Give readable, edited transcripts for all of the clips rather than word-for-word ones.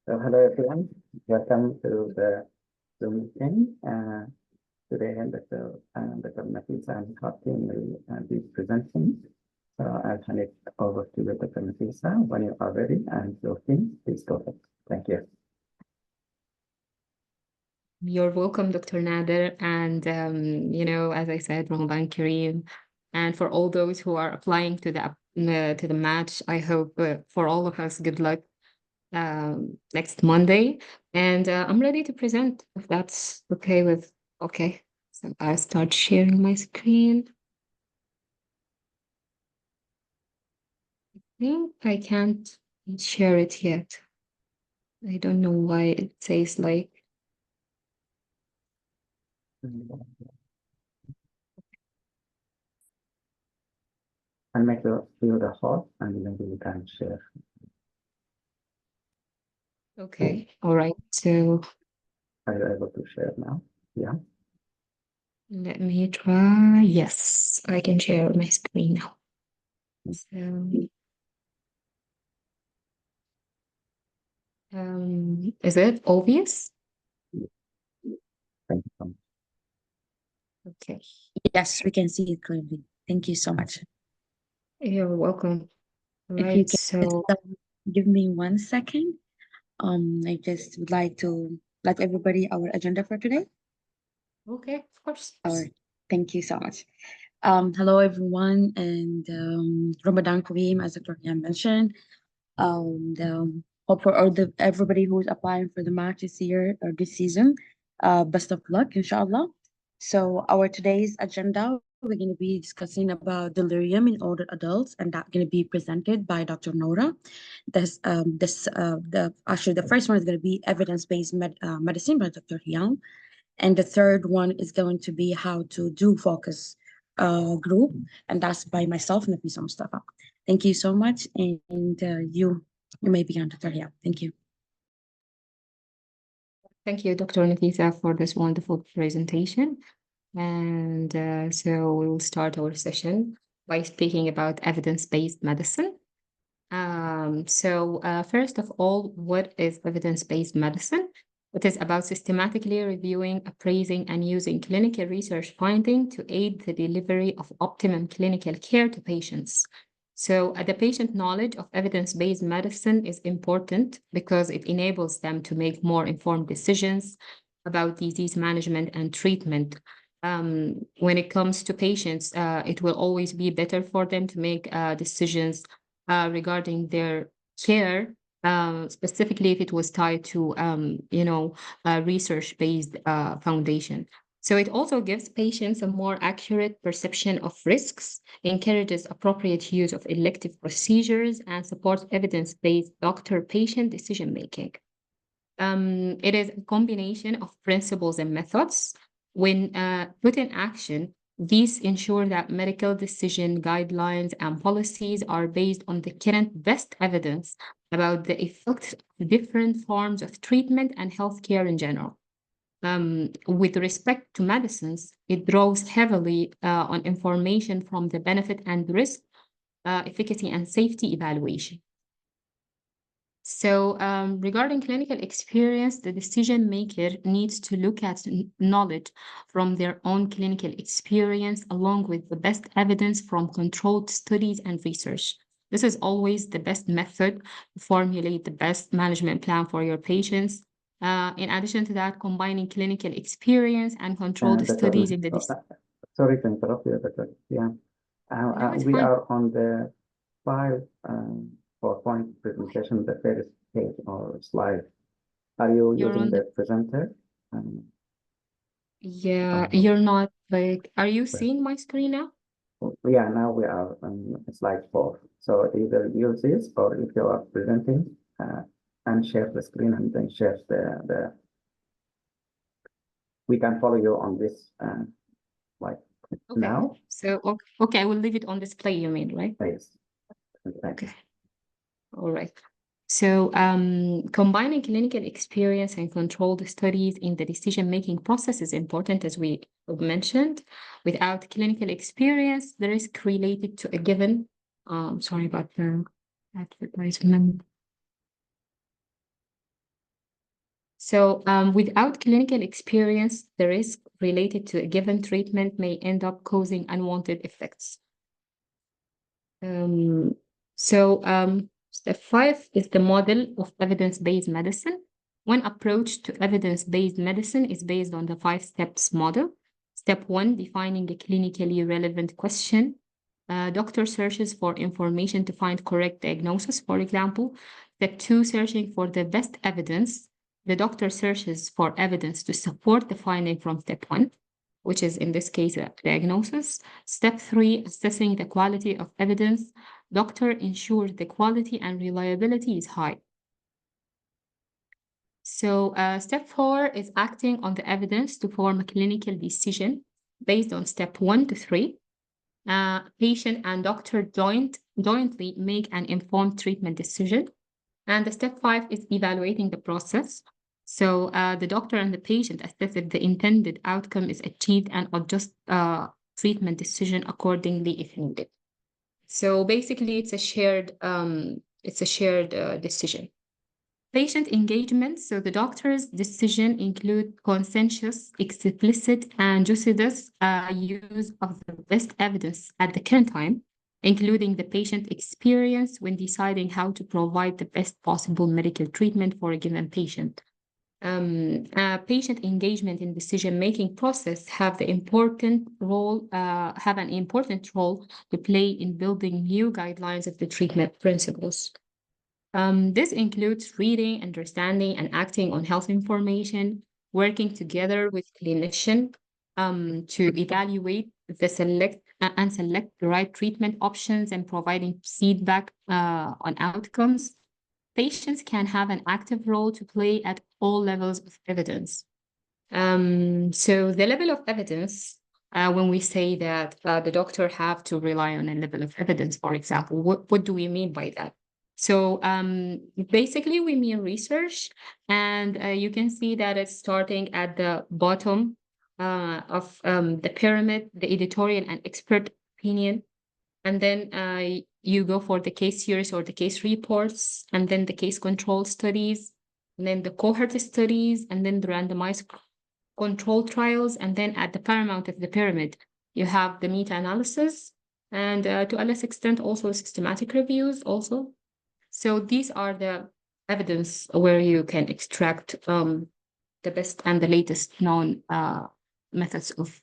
So hello everyone, welcome to the Zoom meeting. Today, Dr. Nafisa and her team will be presenting. So I'll hand it over to you, Dr. Nafisa, when you are ready and your team, please go ahead. Thank you. You're welcome, Dr. Nader. And, as I said, Ramadan Kareem. And for all those who are applying to the match, I hope for all of us, good luck next Monday. And I'm ready to present if that's okay with, okay. So I'll start sharing my screen. I think I can't share it yet. I don't know why it says like. I'll make you the host and maybe you can share. Okay, all right. So are you able to share now? Yeah. Let me try. Yes, I can share my screen now. So, is it obvious? Thank you so much. Okay. Yes, we can see it clearly. Thank you so much. You're welcome. If you Right. can So, give me 1 second. I just would like to let everybody our agenda for today. okay, of course. All right. Thank you so much. Hello everyone, and Ramadan Kareem, as Dr. Heiam mentioned. Hope for everybody who is applying for the match this year or this season. Best of luck, inshallah. So our today's agenda, we're going to be discussing about delirium in older adults, and that's going to be presented by Dr. Noura. The first one is going to be evidence-based medicine by Dr. Heiam, and the third one is going to be how to do focus group, and that's by myself, Nafisa Mustafa. Thank you so much, and you may begin, Dr. Heiam. Thank you. Thank you, Dr. Nafisa, for this wonderful presentation. And so we will start our session by speaking about evidence-based medicine. First of all, what is evidence-based medicine? It is about systematically reviewing, appraising, and using clinical research finding to aid the delivery of optimum clinical care to patients. So the patient knowledge of evidence-based medicine is important because it enables them to make more informed decisions about disease management and treatment. When it comes to patients, it will always be better for them to make decisions regarding their care, specifically if it was tied to, a research-based foundation. So it also gives patients a more accurate perception of risks, encourages appropriate use of elective procedures, and supports evidence-based doctor-patient decision-making. It is a combination of principles and methods. When put in action, these ensure that medical decision guidelines and policies are based on the current best evidence about the effects of different forms of treatment and healthcare in general. With respect to medicines, it draws heavily on information from the benefit and risk, efficacy, and safety evaluation. So, regarding clinical experience, the decision maker needs to look at knowledge from their own clinical experience, along with the best evidence from controlled studies and research. This is always the best method to formulate the best management plan for your patients. In addition to that, combining clinical experience and controlled studies in the sorry to interrupt you, Dr. Yeah. No, it's We fine. are on the 4-point presentation, the first page or slide. Are you You're using on the presenter? Yeah, you're not like, are you seeing my screen now? Yeah, now we are on slide 4. So either use this or if you are presenting, and share the screen and then share the we can follow you on this like Okay. now. So, okay, I will leave it on display, you mean, right? Yes. Okay. All right. So, combining clinical experience and controlled studies in the decision-making process is important, as we mentioned. Without clinical experience, the risk related to a given, sorry about the advertisement. So without clinical experience, the risk related to a given treatment may end up causing unwanted effects. Step 5 is the model of evidence-based medicine. One approach to evidence-based medicine is based on the 5 steps model. Step 1, defining a clinically relevant question. Doctor searches for information to find correct diagnosis, for example. Step 2, searching for the best evidence. The doctor searches for evidence to support the finding from step 1, which is in this case a diagnosis. Step 3, assessing the quality of evidence. Doctor ensures the quality and reliability is high. So step 4 is acting on the evidence to form a clinical decision based on step 1 to 3. Patient and doctor jointly make an informed treatment decision. And the step 5 is evaluating the process. So the doctor and the patient assess if the intended outcome is achieved and adjust treatment decision accordingly if needed. So basically, it's a shared decision. Patient engagement. So the doctor's decision include consensus, explicit, and judicious use of the best evidence at the current time, including the patient experience when deciding how to provide the best possible medical treatment for a given patient. Patient engagement in decision-making process have an important role to play in building new guidelines of the treatment principles. This includes reading, understanding, and acting on health information, working together with clinicians to evaluate select the right treatment options and providing feedback on outcomes. Patients can have an active role to play at all levels of evidence. So the level of evidence, when we say that the doctor have to rely on a level of evidence, for example, what do we mean by that? So basically, we mean research, and you can see that it's starting at the bottom of the pyramid, the editorial and expert opinion. And then you go for the case series or the case reports, and then the case control studies, and then the cohort studies, and then the randomized control trials. And then at the paramount of the pyramid, you have the meta-analysis, and to a less extent, also systematic reviews also. So these are the evidence where you can extract the best and the latest known methods of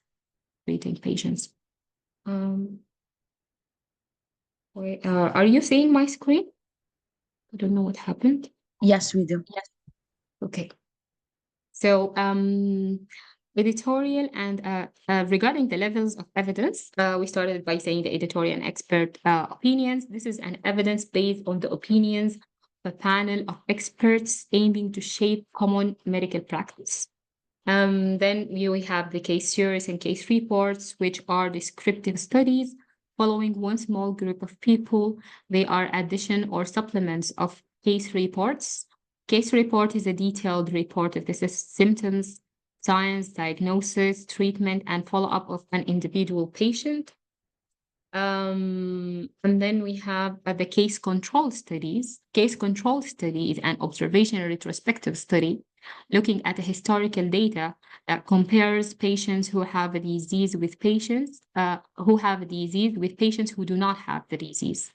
treating patients. Wait, are you seeing my screen? I don't know what happened. Yes, we do. Yes. Okay. So editorial and regarding the levels of evidence, we started by saying the editorial and expert opinions. This is an evidence based on the opinions of a panel of experts aiming to shape common medical practice. Then we have the case series and case reports, which are descriptive studies following one small group of people. They are addition or supplements of case reports. Case report is a detailed report of the symptoms, signs, diagnosis, treatment, and follow-up of an individual patient. And then we have the case control studies. Case control study is an observational retrospective study looking at the historical data that compares patients who have a disease with patients who do not have the disease.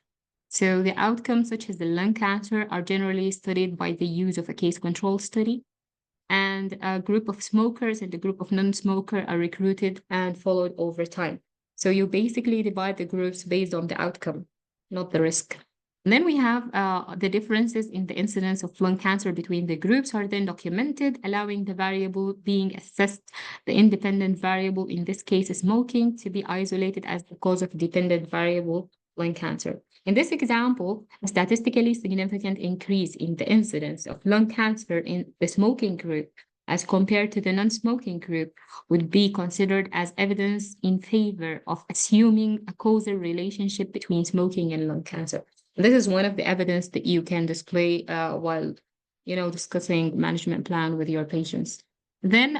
So the outcomes such as the lung cancer are generally studied by the use of a case control study. And a group of smokers and a group of non-smokers are recruited and followed over time. So you basically divide the groups based on the outcome, not the risk. And then we have the differences in the incidence of lung cancer between the groups are then documented, allowing the variable being assessed, the independent variable, in this case smoking, to be isolated as the cause of dependent variable lung cancer. In this example, a statistically significant increase in the incidence of lung cancer in the smoking group as compared to the non-smoking group would be considered as evidence in favor of assuming a causal relationship between smoking and lung cancer. This is one of the evidence that you can display while, discussing management plan with your patients. Then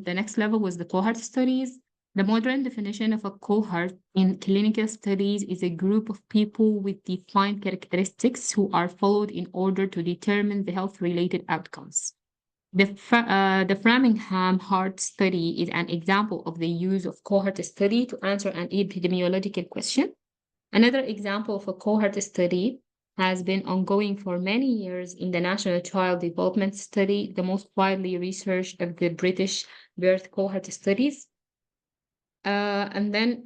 the next level was the cohort studies. The modern definition of a cohort in clinical studies is a group of people with defined characteristics who are followed in order to determine the health-related outcomes. The Framingham Heart Study is an example of the use of cohort study to answer an epidemiological question. Another example of a cohort study has been ongoing for many years in the National Child Development Study, the most widely researched of the British birth cohort studies. And then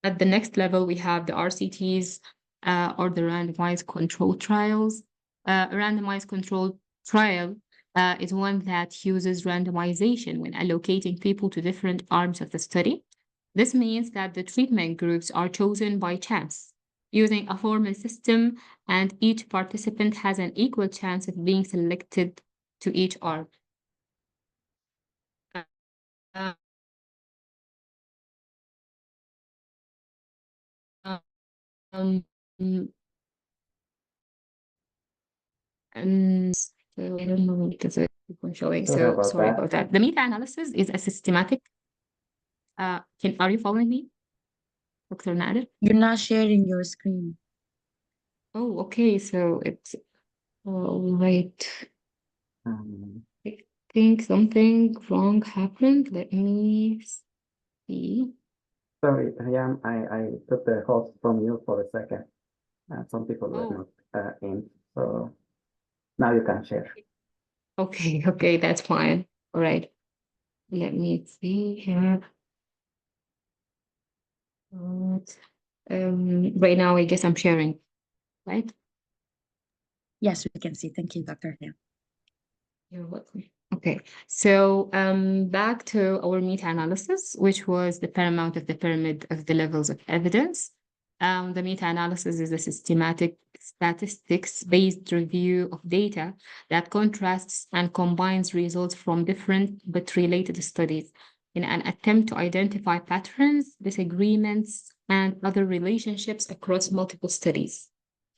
at the next level, we have the RCTs, or the randomized control trials. Randomized control trial is one that uses randomization when allocating people to different arms of the study. This means that the treatment groups are chosen by chance, using a formal system, and each participant has an equal chance of being selected to each arm. Uh, um, and so I don't know because I keep on showing. Sorry So about sorry that. about that. The meta-analysis is a systematic. Are you following me, Dr. Nader? You're not sharing your screen. Oh, okay. So it's all right. I think something wrong happened. Let me see. Sorry, Heiam, I took the host from you for a second. Some people were Oh, not in, so now you can share. okay, okay, that's fine. All right. Let me see here. Right now, I guess I'm sharing, right? Yes, we can see. Thank you, Dr. Heiam. You're welcome. Okay, so back to our meta-analysis, which was the paramount of the pyramid of the levels of evidence. The meta-analysis is a systematic statistics-based review of data that contrasts and combines results from different but related studies in an attempt to identify patterns, disagreements, and other relationships across multiple studies.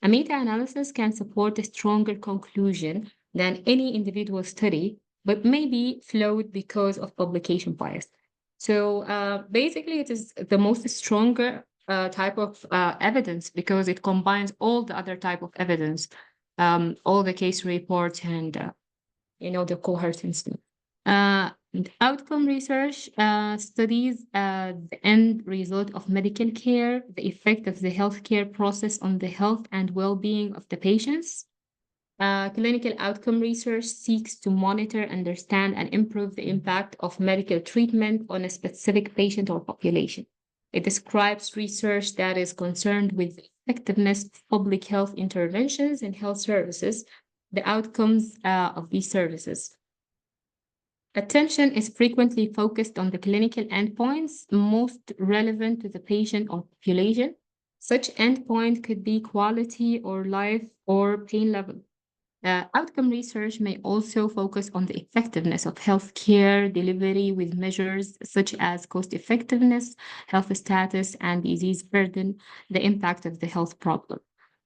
A meta-analysis can support a stronger conclusion than any individual study, but may be flawed because of publication bias. So basically, it is the most stronger type of evidence because it combines all the other type of evidence, all the case reports and the cohort and stuff. And outcome research studies the end result of medical care, the effect of the healthcare process on the health and well-being of the patients. Clinical outcome research seeks to monitor, understand, and improve the impact of medical treatment on a specific patient or population. It describes research that is concerned with the effectiveness of public health interventions in health services, the outcomes of these services. Attention is frequently focused on the clinical endpoints most relevant to the patient or population. Such endpoint could be quality or life or pain level. Outcome research may also focus on the effectiveness of healthcare delivery with measures such as cost effectiveness, health status, and disease burden, the impact of the health problem.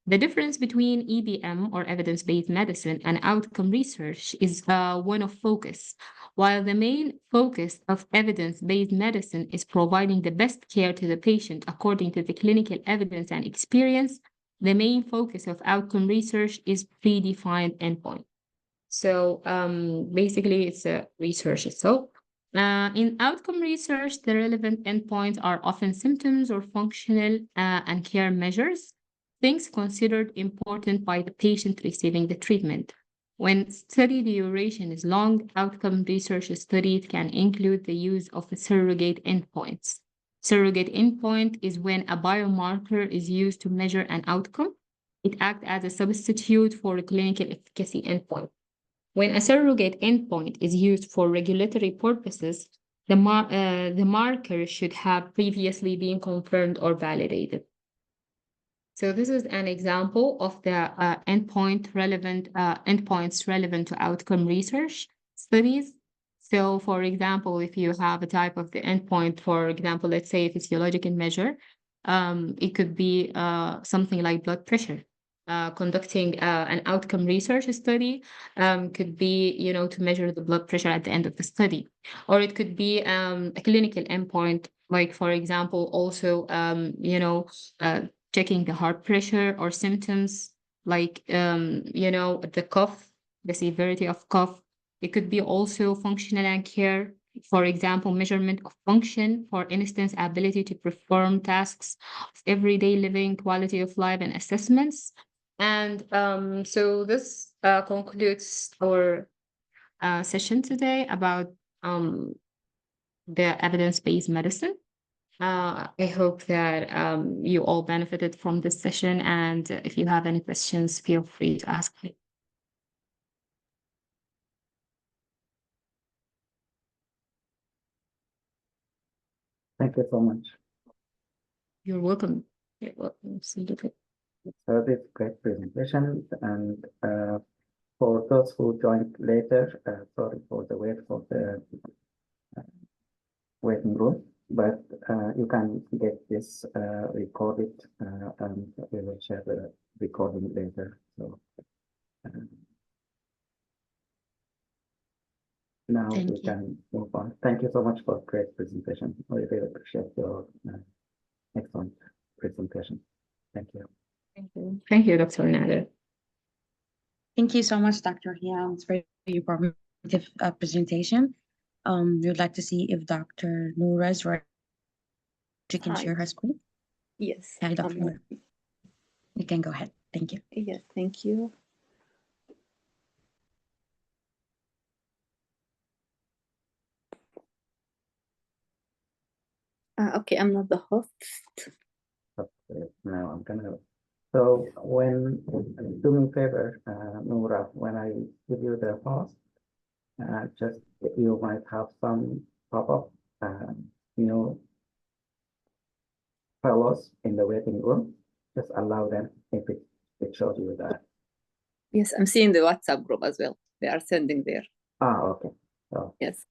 The difference between EBM or evidence-based medicine and outcome research is one of focus. While the main focus of evidence-based medicine is providing the best care to the patient according to the clinical evidence and experience, the main focus of outcome research is predefined endpoint. So basically, it's a research itself. In outcome research, the relevant endpoints are often symptoms or functional and care measures, things considered important by the patient receiving the treatment. When study duration is long, outcome research studies can include the use of surrogate endpoints. Surrogate endpoint is when a biomarker is used to measure an outcome. It acts as a substitute for a clinical efficacy endpoint. When a surrogate endpoint is used for regulatory purposes, the marker should have previously been confirmed or validated. So this is an example of the endpoints relevant to outcome research studies. So for example, if you have a type of the endpoint, for example, let's say a physiological measure, it could be something like blood pressure. Conducting an outcome research study could be, to measure the blood pressure at the end of the study. Or it could be a clinical endpoint, like, for example, also, checking the heart pressure or symptoms like, the cough, the severity of cough, It could be also functional and care, for example, measurement of function, for instance, ability to perform tasks of everyday living, quality of life, and assessments. And so this concludes our session today about the evidence-based medicine. I hope that you all benefited from this session, and if you have any questions, feel free to ask me. Thank you so much. You're welcome. You're welcome. Absolutely. So this great presentation, and for those who joined later, sorry for the wait for the waiting room, but you can get this recorded, and we will share the recording later. So now Thank we you. can move on. Thank you so much for great presentation. We really appreciate your excellent presentation. Thank you. Thank you. Thank you, Dr. Nader. Thank you so much, Dr. Heiam. It's very informative presentation. We'd like to see if Dr. Noura is ready. She can Hi. share her screen. Yes. Hi, Dr. Noura. You can go ahead. Thank you. Yes, thank you. Okay, I'm not the host. Okay, now I'm gonna. So when do me a favor, Noura, when I give you the host, just you might have some pop-up new fellows in the waiting room. Just allow them if it shows you that. Yes, I'm seeing the WhatsApp group as well. They are sending there. Okay. So Yes.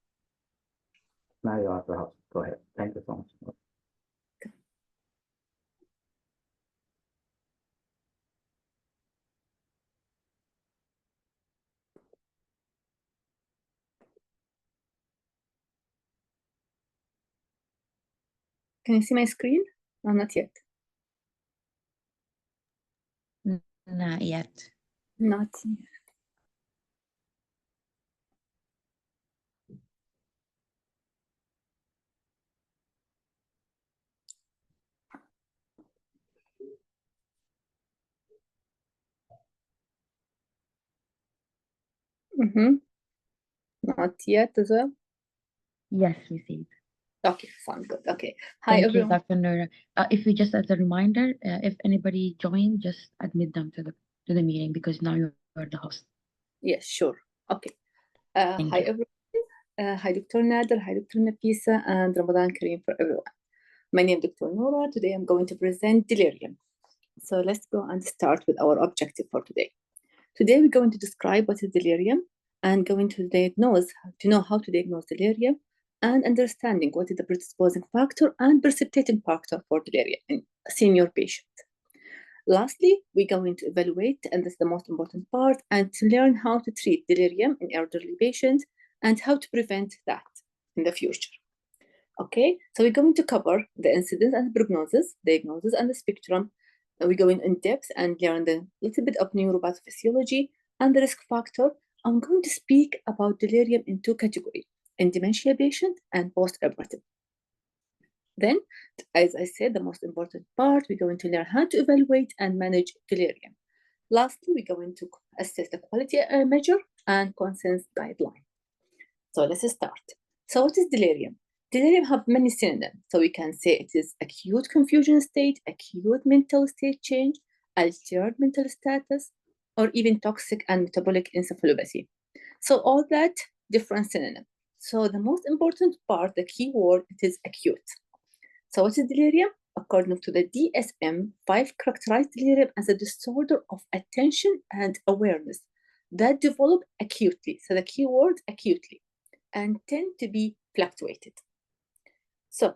now you are the host. Go ahead. Thank you so much. Can you see my screen? No, not yet. Not yet. Not yet. Not yet as well. Yes, we see it. Okay, sounds good. Okay. Hi, Thank everyone. you, Dr. Noura. If you just as a reminder, if anybody joined, just admit them to the meeting because now you're the host. Yes, sure. Okay. Thank Hi, you. everyone. Hi, Dr. Nader. Hi, Dr. Nafisa, and Ramadan Kareem for everyone. My name is Dr. Noura. Today I'm going to present delirium. So let's go and start with our objective for today. Today we're going to describe what is delirium and going to know how to diagnose delirium and understanding what is the predisposing factor and precipitating factor for delirium in a senior patient. Lastly, we're going to evaluate, and this is the most important part, and to learn how to treat delirium in elderly patients and how to prevent that in the future. Okay, so we're going to cover the incidence and prognosis, diagnosis, and the spectrum. And we're going in depth and learn a little bit of neurophysiology and the risk factor. I'm going to speak about delirium in two categories, in dementia patient and post-operative. Then, as I said, the most important part, we're going to learn how to evaluate and manage delirium. Lastly, we're going to assess the quality measure and consensus guideline. So let's start. So what is delirium? Delirium have many synonyms. So we can say it is acute confusion state, acute mental state change, altered mental status, or even toxic and metabolic encephalopathy. So all that different synonyms. So the most important part, the key word, it is acute. So what is delirium? According to the DSM-5, characterized delirium as a disorder of attention and awareness that develop acutely. So the key word, acutely, and tend to be fluctuated. So,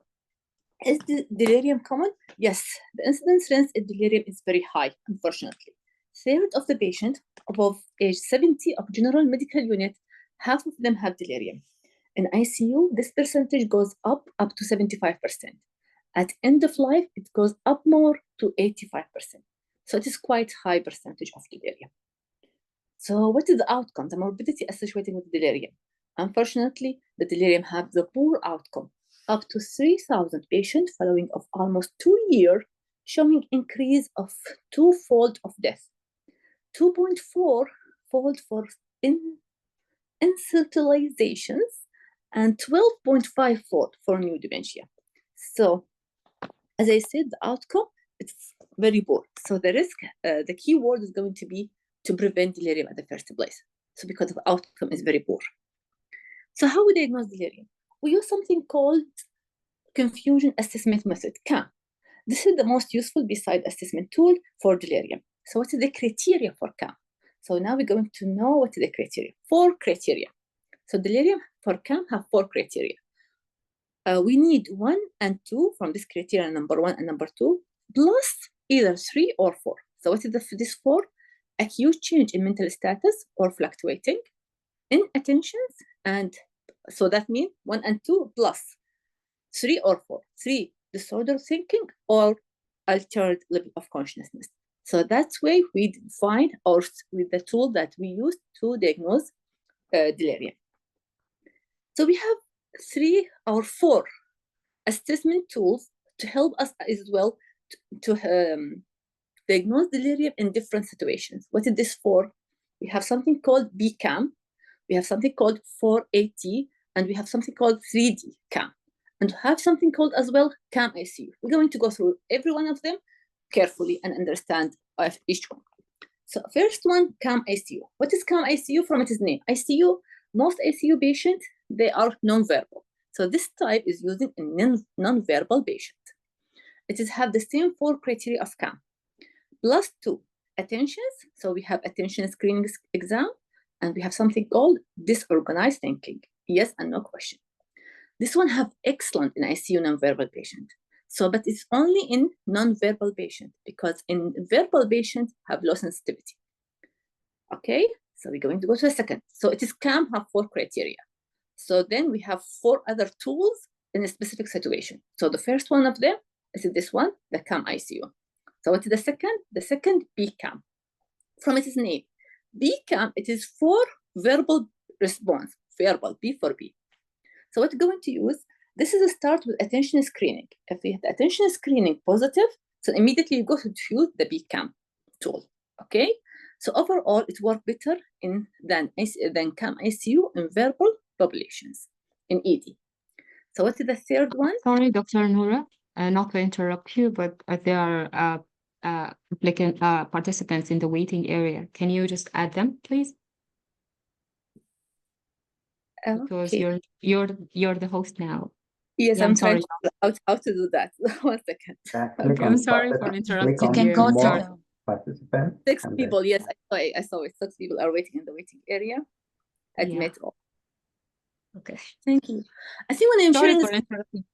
is the delirium common? Yes, the incidence range in delirium is very high, unfortunately. Third of the patient above age 70 of general medical unit, half of them have delirium. In ICU, this percentage goes up to 75%. At end of life, it goes up more to 85%. So it is quite high percentage of delirium. So what is the outcome, the morbidity associated with delirium? Unfortunately, the delirium have the poor outcome, up to 3,000 patients following of almost 2 years, showing increase of twofold of death, 2.4-fold for institutionalizations, and 12.5-fold for new dementia. So, as I said, the outcome, it's very poor. So the risk, the key word is going to be to prevent delirium at the first place. So because the outcome is very poor. So how we diagnose delirium? We use something called confusion assessment method, CAM. This is the most useful beside assessment tool for delirium. So what is the criteria for CAM? So now we're going to know what is the criteria. 4 criteria. So delirium for CAM have 4 criteria. We need 1 and 2 from this criteria, number 1 and number 2, plus either 3 or 4. So what is this 4? Acute change in mental status or fluctuating, inattentions, and so that means 1 and 2 plus 3 or 4. 3, disorder thinking or altered level of consciousness. So that's why we define with the tool that we use to diagnose delirium. So we have 3 or 4 assessment tools to help us as well to diagnose delirium in different situations. What is this for? We have something called BCAM, we have something called 4AT, and we have something called 3D CAM. And we have something called as well CAM ICU. We're going to go through every one of them carefully and understand each one. So first one, CAM ICU. What is CAM ICU from its name? ICU, most ICU patients, they are non-verbal. So this type is using a non-verbal patient. It is have the same 4 criteria of CAM. Plus 2, attentions. So we have attention screening exam, and we have something called disorganized thinking. Yes and no question. This one have excellent in ICU non-verbal patient. So, but it's only in non-verbal patient because in verbal patients have low sensitivity. Okay, so we're going to go to the second. So it is CAM have 4 criteria. So then we have 4 other tools in a specific situation. So the first one of them is this one, the CAM ICU. So what is the second? The second, BCAM. From its name, BCAM, it is for verbal response, verbal, B for B. So what we're going to use, this is a start with attention screening. If we have the attention screening positive, so immediately you go to use the BCAM tool, okay? So overall, it works better than CAM ICU in verbal populations, in ED. So what is the third one? Sorry, Dr. Noura, not to interrupt you, but there are participants in the waiting area. Can you just add them, please? Because Okay. you're the host now. Yes, Yeah, I'm sorry. trying how to do that. 1 second. I'm sorry for interrupting You can you. go to Sorry. the Participants. 6 people, yes, I saw it. 6 people are waiting in the waiting area. Admit all. Okay. Thank you. I think when I'm Sorry sharing for interrupting.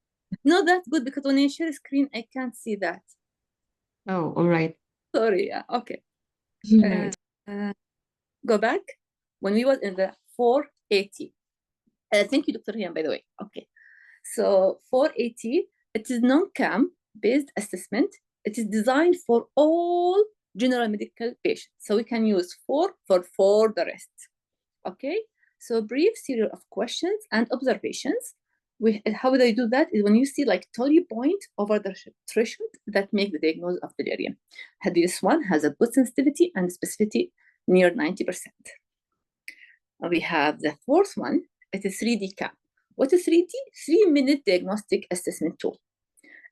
no, that's good because when I share a screen, I can't see that. Oh, all right. Sorry, yeah, okay. No, Go back. When we was in the 480. Thank you, Dr. Heiam, by the way. Okay. So 480, it is non-CAM based assessment. It is designed for all general medical patients. So we can use 4 for the rest. Okay. So brief series of questions and observations. How would I do that? Is when you see like 30 points over the threshold that make the diagnosis of delirium. This one has a good sensitivity and specificity near 90%. We have the fourth one. It is 3D CAM. What is 3D? 3-minute diagnostic assessment tool.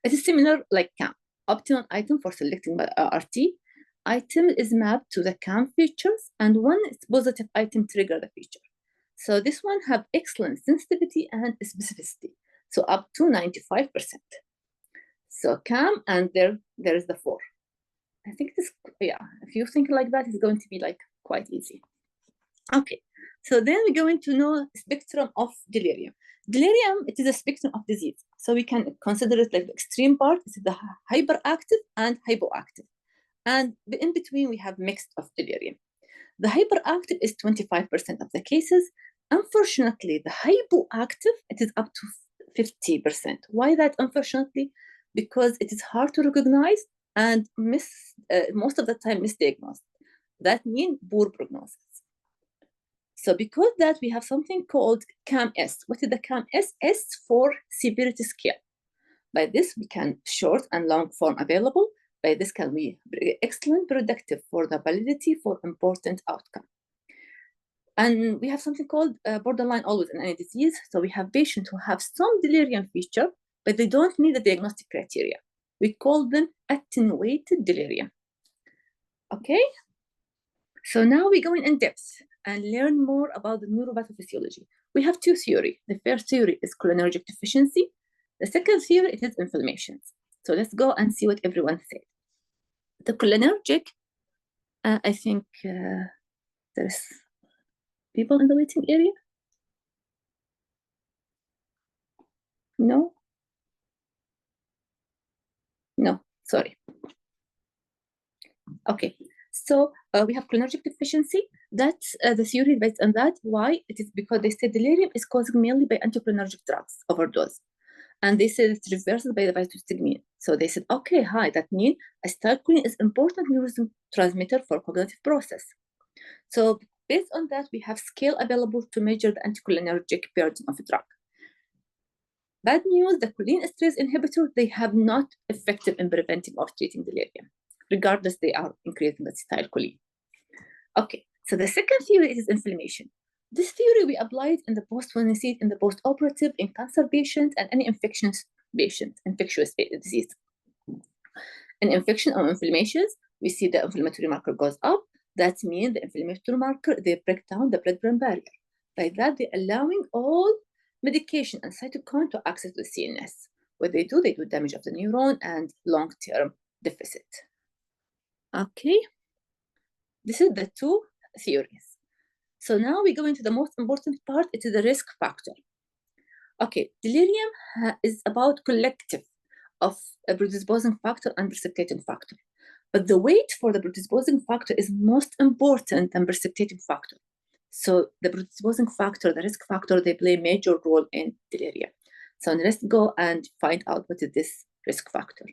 It is similar like CAM. Optimal item for selecting by RT. Item is mapped to the CAM features, and one positive item trigger the feature. So this one have excellent sensitivity and specificity. So up to 95%. So CAM, and there is the 4. I think this, yeah, if you think like that, it's going to be like quite easy. Okay. So then we're going to know spectrum of delirium. Delirium, it is a spectrum of disease. So we can consider it like the extreme part, is the hyperactive and hypoactive. And in between, we have mixed of delirium. The hyperactive is 25% of the cases. Unfortunately, the hypoactive, it is up to 50%. Why that, unfortunately? Because it is hard to recognize and most of the time misdiagnosed. That means poor prognosis. So because that, we have something called CAM-S. What is the CAM-S? S for severity scale. By this, we can short and long form available. By this can be excellent predictive for the validity for important outcome. And we have something called borderline always in any disease. So we have patients who have some delirium feature, but they don't meet the diagnostic criteria. We call them attenuated delirium. Okay? So now we go in depth and learn more about the neuropathophysiology. We have two theories. The first theory is cholinergic deficiency. The second theory, it is inflammations. So let's go and see what everyone said. The cholinergic, I think there's people in the waiting area? No? No, sorry. Okay, so we have cholinergic deficiency. That's the theory based on that. Why? It is because they said delirium is caused mainly by anticholinergic drugs overdose. And they said it's reversed by the visostigmine. So they said, okay, hi, that means acetylcholine is important neurotransmitter for cognitive process. So based on that, we have scale available to measure the anticholinergic burden of a drug. Bad news, the choline esterase inhibitor, they have not effective in preventing or treating delirium. Regardless, they are increasing the acetylcholine. Okay, so the second theory is inflammation. This theory we applied in the post-operative in cancer patients and any infectious disease. In infection or inflammations, we see the inflammatory marker goes up. That means the inflammatory marker, they break down the blood-brain barrier. By that, they're allowing all medication and cytokine to access the CNS. What they do damage of the neuron and long-term deficit. Okay, this is the two theories. So now we go into the most important part. It is the risk factor. Okay, delirium is about collective of a predisposing factor and precipitating factor. But the weight for the predisposing factor is most important than precipitating factor. So the predisposing factor, the risk factor, they play a major role in delirium. So let's go and find out what is this risk factor.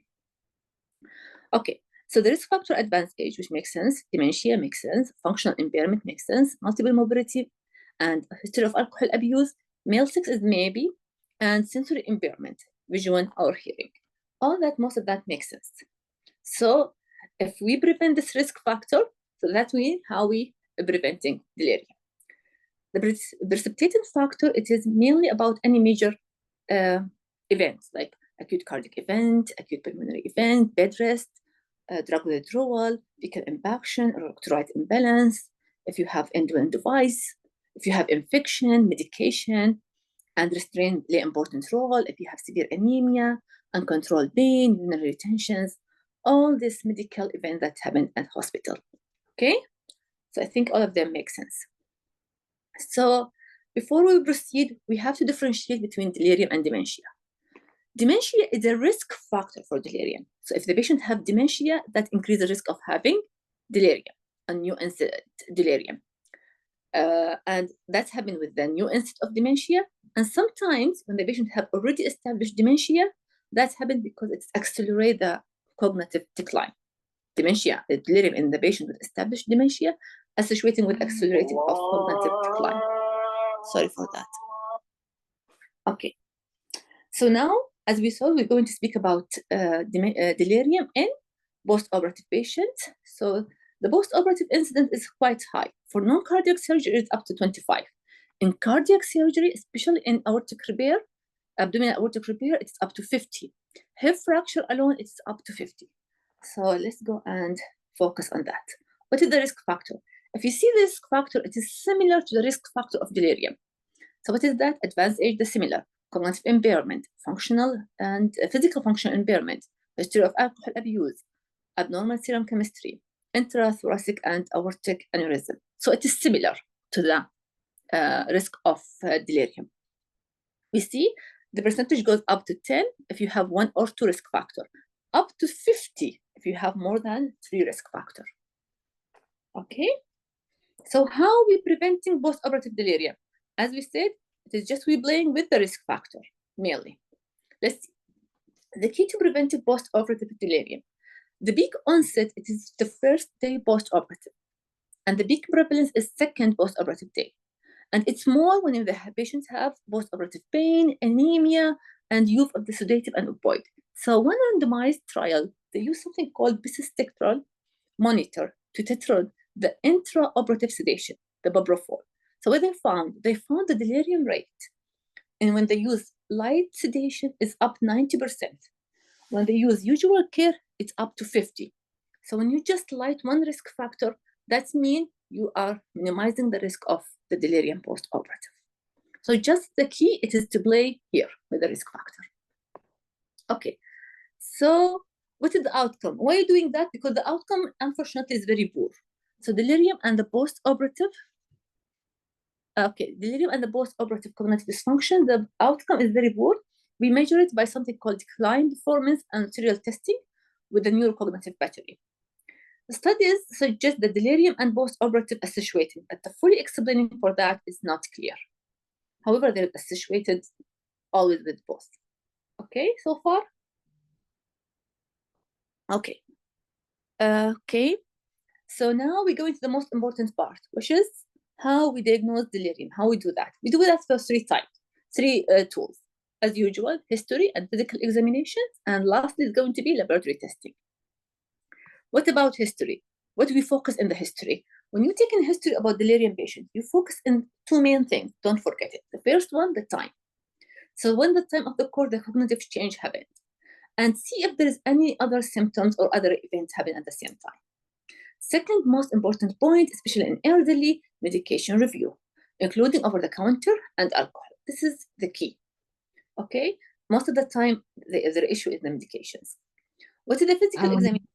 Okay, so the risk factor, advanced age, which makes sense, dementia makes sense, functional impairment makes sense, multiple mobility, and a history of alcohol abuse, male sex is maybe, and sensory impairment, visual or hearing. All that, most of that makes sense. So if we prevent this risk factor, so that means how we are preventing delirium. The precipitating factor, it is mainly about any major events like acute cardiac event, acute pulmonary event, bed rest, drug withdrawal, fecal impaction, or electrolyte imbalance, if you have endocrine device, if you have infection, medication, and restraint play important role, if you have severe anemia, uncontrolled pain, urinary retentions, all these medical events that happen at hospital, okay? So I think all of them make sense. So before we proceed, we have to differentiate between delirium and dementia. Dementia is a risk factor for delirium. So if the patient have dementia, that increases the risk of having delirium, a new incident delirium. And that's happened with the new incident of dementia. And sometimes when the patient have already established dementia, that's happened because it accelerates the cognitive decline. Dementia, delirium in the patient with established dementia, associating with accelerating of cognitive decline. Sorry for that. Okay. So now, as we saw, we're going to speak about delirium in post-operative patients. So the post-operative incidence is quite high. For non-cardiac surgery, it's up to 25. In cardiac surgery, especially in aortic repair, abdominal aortic repair, it's up to 50. Hip fracture alone, it's up to 50. So let's go and focus on that. What is the risk factor? If you see the risk factor, it is similar to the risk factor of delirium. So what is that? Advanced age, the similar. Cognitive impairment, functional and physical functional impairment, history of alcohol abuse, abnormal serum chemistry, intrathoracic and aortic aneurysm. So it is similar to the risk of delirium. We see the percentage goes up to 10 if you have 1 or 2 risk factor, up to 50 if you have more than 3 risk factor. Okay, so how we preventing post-operative delirium? As we said, it is just we playing with the risk factor mainly. Let's see. The key to preventing post-operative delirium. The peak onset, it is the first day post-operative, and the peak prevalence is second post-operative day. And it's more when the patients have post-operative pain, anemia, and use of the sedative and opioid. So one randomized trial, they use something called bispectral monitor to titrate the intraoperative sedation, the propofol. So what they found the delirium rate, and when they use light sedation, is up 90%. When they use usual care, it's up to 50. So when you just light one risk factor, that means you are minimizing the risk of the delirium post-operative. So just the key, it is to play here with the risk factor. Okay, so what is the outcome? Why are you doing that? Because the outcome, unfortunately, is very poor. So delirium and the post-operative, delirium and the post-operative cognitive dysfunction, the outcome is very poor. We measure it by something called decline performance and serial testing with the neurocognitive battery. The studies suggest that delirium and post-operative associated, but the fully explaining for that is not clear. However, they're associated always with both. Okay, so far? Okay. So now we go into the most important part, which is how we diagnose delirium, how we do that. We do that for three tools. As usual, history and physical examinations, and lastly is going to be laboratory testing. What about history? What do we focus in the history? When you take in history about delirium patients, you focus on two main things. Don't forget it. The first one, the time. So when the time of the course, the cognitive change happened, and see if there is any other symptoms or other events happen at the same time. Second most important point, especially in elderly, medication review, including over-the-counter and alcohol. This is the key. Okay, most of the time the issue is the medications. What is the physical examination?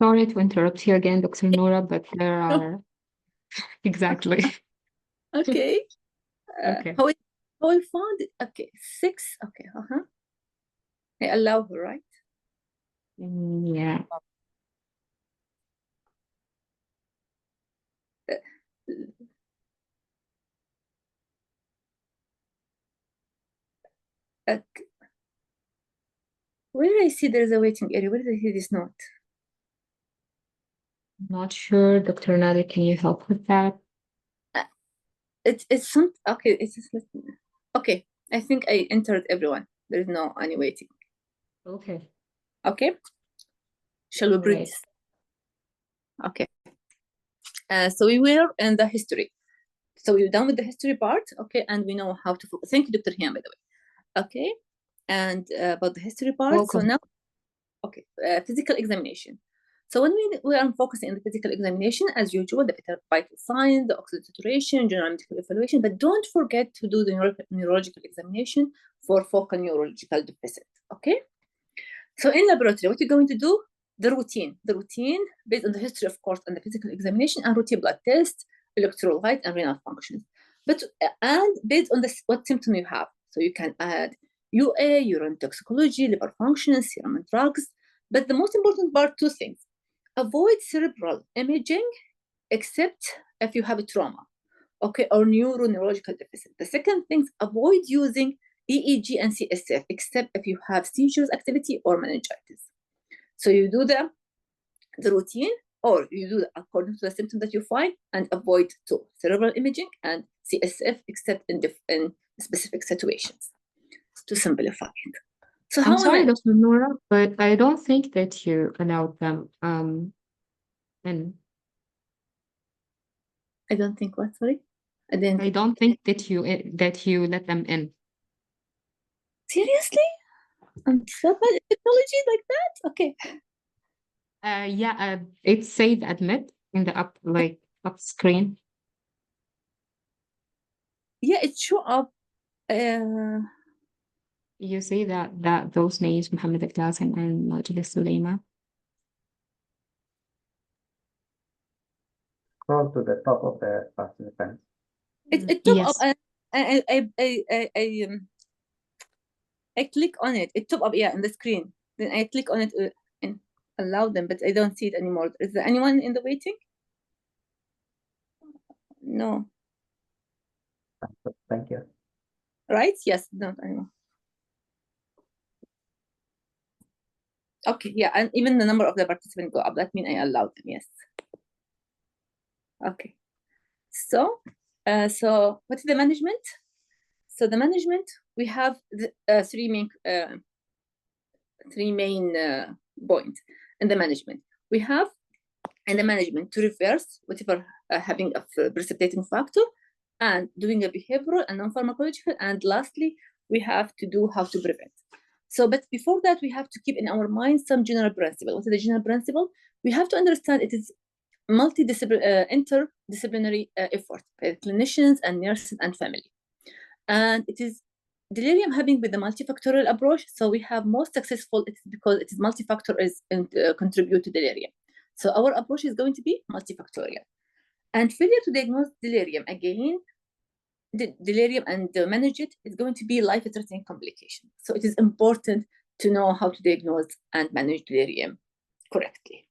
Sorry to interrupt you again, Dr. Noura, but there are exactly. Okay. Okay. How we found it? Okay, 6. Okay, I allow her, right? Yeah. Okay. Where do I see there is a waiting area? Where did I see this note? Not sure, Dr. Nadia, can you help with that? It's some okay. It's just okay. I think I entered everyone. There is no any waiting. Okay. Okay. Shall we breathe? Right. This? Okay. So we were in the history. So we're done with the history part. Okay, and we know how to focus. Thank you, Dr. Heiam, by the way. Okay, and about the history part. Welcome. So now, okay, physical examination. So when we are focusing on the physical examination, as usual, the vital signs, the oxygen saturation, general medical evaluation, but don't forget to do the neurological examination for focal neurological deficit, okay? So in laboratory, what you're going to do, the routine based on the history, of course, and the physical examination and routine blood test, electrolyte and renal functions. But, and based on this, what symptom you have. So you can add UA, urine toxicology, liver function, serum and drugs. But the most important part, two things. Avoid cerebral imaging, except if you have a trauma, okay, or neurological deficit. The second thing, avoid using EEG and CSF, except if you have seizures activity or meningitis. So you do the routine, or you do according to the symptom that you find, and avoid cerebral imaging and CSF, except in specific situations, to simplify it. So I'm sorry, Dr. Noura, but I don't think that you allowed them in. I don't think what, sorry? I don't think that you let them in. Seriously? I'm so bad at technology like that? Okay. Yeah, it says admit in the up screen. Yeah, it show up. You see that those names, Mohammed Al-Qasim and Majid Sulaiman. Scroll to the top of the participants. It top Yes. up. I click on it. It top up, yeah, on the screen. Then I click on it and allow them, but I don't see it anymore. Is there anyone in the waiting? No. Thank you. Right? Yes, not anymore. Okay, yeah, and even the number of the participants go up. That means I allowed them, yes. Okay. So So what is the management? So the management, we have the, three main points in the management. We have in the management to reverse whatever having a precipitating factor and doing a behavioral and non-pharmacological. And lastly, we have to do how to prevent. So, but before that, we have to keep in our mind some general principle. What is the general principle? We have to understand it is interdisciplinary effort by clinicians and nurses and family. And it is delirium having with the multifactorial approach. So we have most successful, it's because it is multifactor contribute to delirium. So our approach is going to be multifactorial. And failure to diagnose delirium, again, delirium and manage it is going to be life-threatening complication. So it is important to know how to diagnose and manage delirium correctly.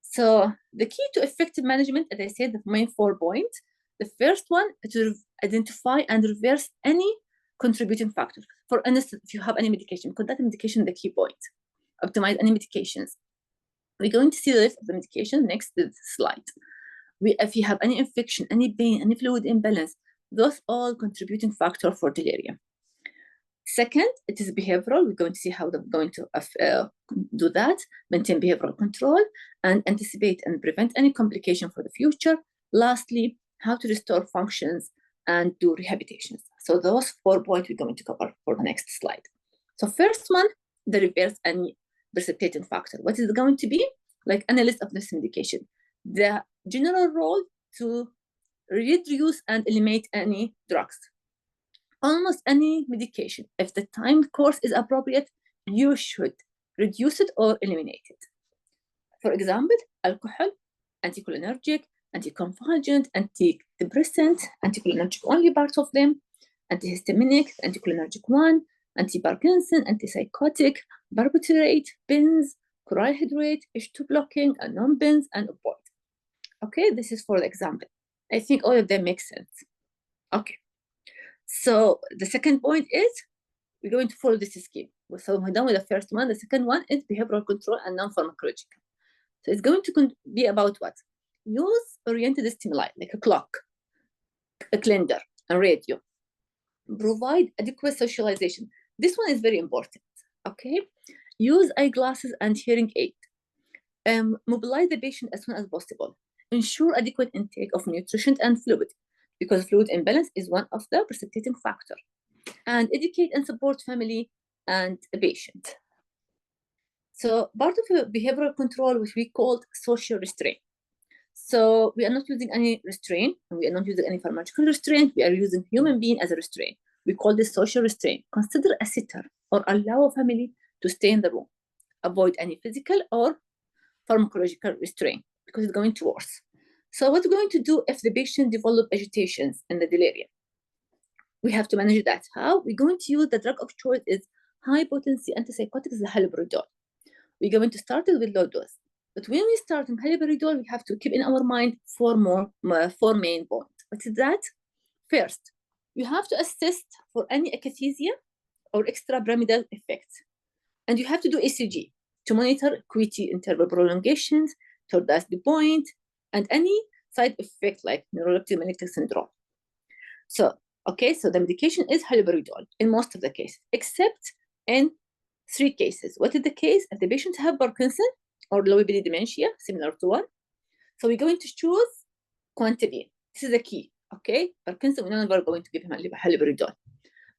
So the key to effective management, as I said, the main 4 points. The first one is to identify and reverse any contributing factor. For instance, if you have any medication, because that medication is the key point. Optimize any medications. We're going to see the list of the medication next to the slide. If you have any infection, any pain, any fluid imbalance, those all contributing factor for delirium. Second, it is behavioral. We're going to see how they're going to do that, maintain behavioral control, and anticipate and prevent any complication for the future. Lastly, how to restore functions and do rehabilitations. So those 4 points we're going to cover for the next slide. So first one, the reverse any precipitating factor. What is it going to be? Like analysis of this medication. The general role to reduce and eliminate any drugs. Almost any medication, if the time course is appropriate, you should reduce it or eliminate it. For example, alcohol, anticholinergic, anticonvulsant, antidepressant, anticholinergic only parts of them, antihistaminic, anticholinergic 1, anti-Parkinson, antipsychotic, barbiturate, benzene, chloral hydrate, H2 blocking, and non-benz, and opioid. Okay, this is for the example. I think all of them make sense. Okay. So the second point is we're going to follow this scheme. So we're done with the first one. The second one is behavioral control and non-pharmacological. So it's going to be about what? Use oriented stimuli like a clock, a calendar, a radio. Provide adequate socialization. This one is very important. Okay. Use eyeglasses and hearing aid. Mobilize the patient as soon as possible. Ensure adequate intake of nutrition and fluid, because fluid imbalance is one of the precipitating factors. And educate and support family and a patient. So part of behavioral control, which we called social restraint. So we are not using any restraint, and we are not using any pharmacological restraint. We are using human being as a restraint. We call this social restraint. Consider a sitter or allow a family to stay in the room. Avoid any physical or pharmacological restraint, because it's going to worse. So what's going to do if the patient develop agitations in the delirium? We have to manage that. How? We're going to use the drug of choice is high potency antipsychotics, the haloperidol. We're going to start it with low dose. But when we start in haloperidol, we have to keep in our mind 4 main points. What is that? First, you have to assess for any akathisia or extrapyramidal effects. And you have to do ECG to monitor QT interval prolongations, Tordasby point, and any side effect like neuroleptic malectic syndrome. So, okay, so the medication is haloperidol in most of the cases, except in 3 cases. What is the case? If the patient have Parkinson or Lewy dementia, similar to one. So we're going to choose quantidine. This is the key, okay? Parkinson, we're never going to give him haloperidol.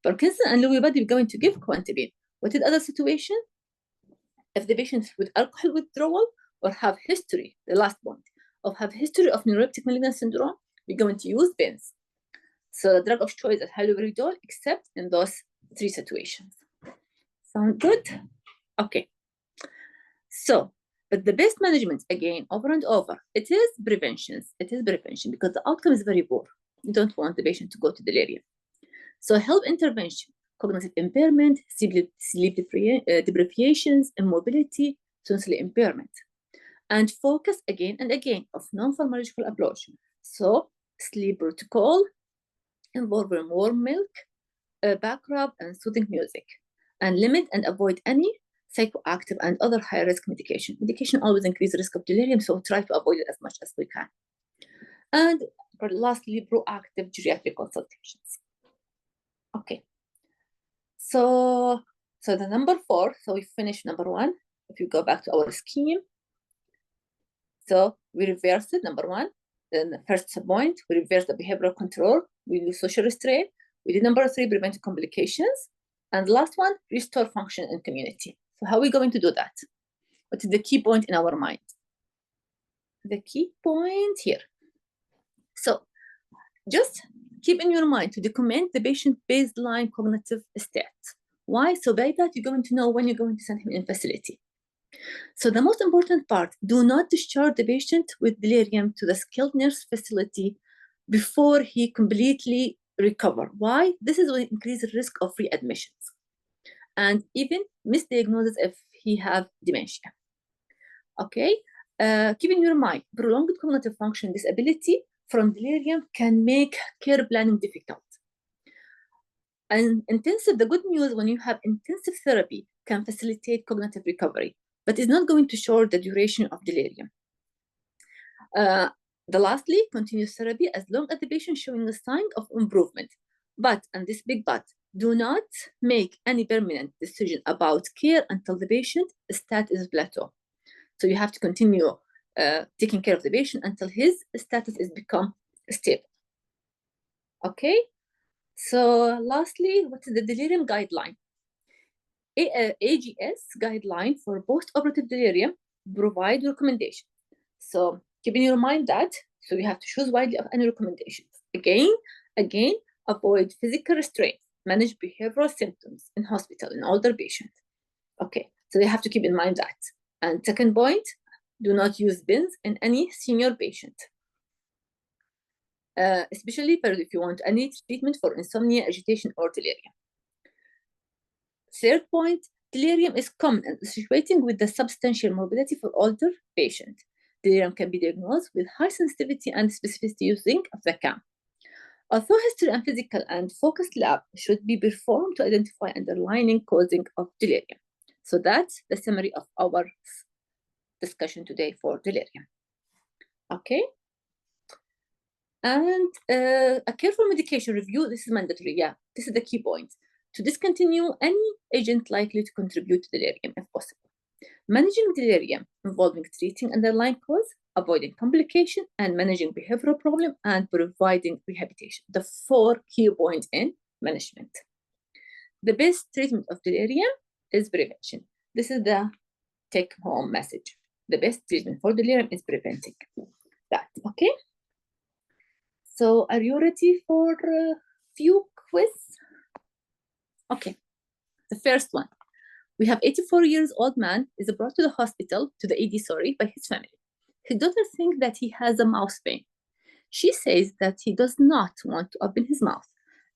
Parkinson and Lewy body, we're going to give quantidine. What is the other situation? If the patient with alcohol withdrawal or have history, the last point, of have history of neuroleptic malignant syndrome, we're going to use benzene. So the drug of choice is haloperidol, except in those 3 situations. Sound good? Okay. So, but the best management, again, over and over, it is prevention. It is prevention because the outcome is very poor. You don't want the patient to go to delirium. So help intervention, cognitive impairment, sleep deprivations, immobility, sensory impairment. And focus again and again of non-pharmacological approach. So sleep protocol, involving warm milk, back rub, and soothing music. And limit and avoid any psychoactive and other high-risk medication. Medication always increases risk of delirium, so try to avoid it as much as we can. And or lastly, proactive geriatric consultations. Okay. So the number 4, so we finished number 1. If you go back to our scheme, so we reversed it, number 1. Then the first point, we reversed the behavioral control. We do social restraint. We did number 3, prevent complications. And the last one, restore function in community. So how are we going to do that? What is the key point in our mind? The key point here. So just keep in your mind to document the patient baseline cognitive state. Why? So by that, you're going to know when you're going to send him in facility. So the most important part, do not discharge the patient with delirium to the skilled nurse facility before he completely recover. Why? This is going to increase the risk of readmissions and even misdiagnosis if he have dementia. Okay, keep in your mind, prolonged cognitive function disability from delirium can make care planning difficult. And intensive, the good news when you have intensive therapy can facilitate cognitive recovery, but it's not going to shorten the duration of delirium. Lastly, continuous therapy as long as the patient is showing a sign of improvement. But, and this big but, do not make any permanent decision about care until the patient status is plateau. So you have to continue taking care of the patient until his status is become stable. Okay. So lastly, what is the delirium guideline? AGS guideline for post-operative delirium provide recommendations. So keep in your mind that, so you have to choose widely of any recommendations. Again, avoid physical restraint, manage behavioral symptoms in hospital in older patients. Okay, so you have to keep in mind that. And second point, do not use bins in any senior patient. Especially if you want any treatment for insomnia, agitation, or delirium. Third point, delirium is common and associating with the substantial morbidity for older patients. Delirium can be diagnosed with high sensitivity and specificity using the CAM. Although history and physical and focused lab should be performed to identify underlying causing of delirium. So that's the summary of our discussion today for delirium. Okay. And a careful medication review, this is mandatory. Yeah, this is the key point. To discontinue any agent likely to contribute to delirium if possible. Managing delirium involving treating underlying cause, avoiding complication, and managing behavioral problem and providing rehabilitation. The 4 key points in management. The best treatment of delirium is prevention. This is the take-home message. The best treatment for delirium is preventing that. Okay. So are you ready for a few quiz? Okay, the first one. We have 84-year-old man is brought to the hospital, to the ED, by his family. His daughter thinks that he has a mouth pain. She says that he does not want to open his mouth,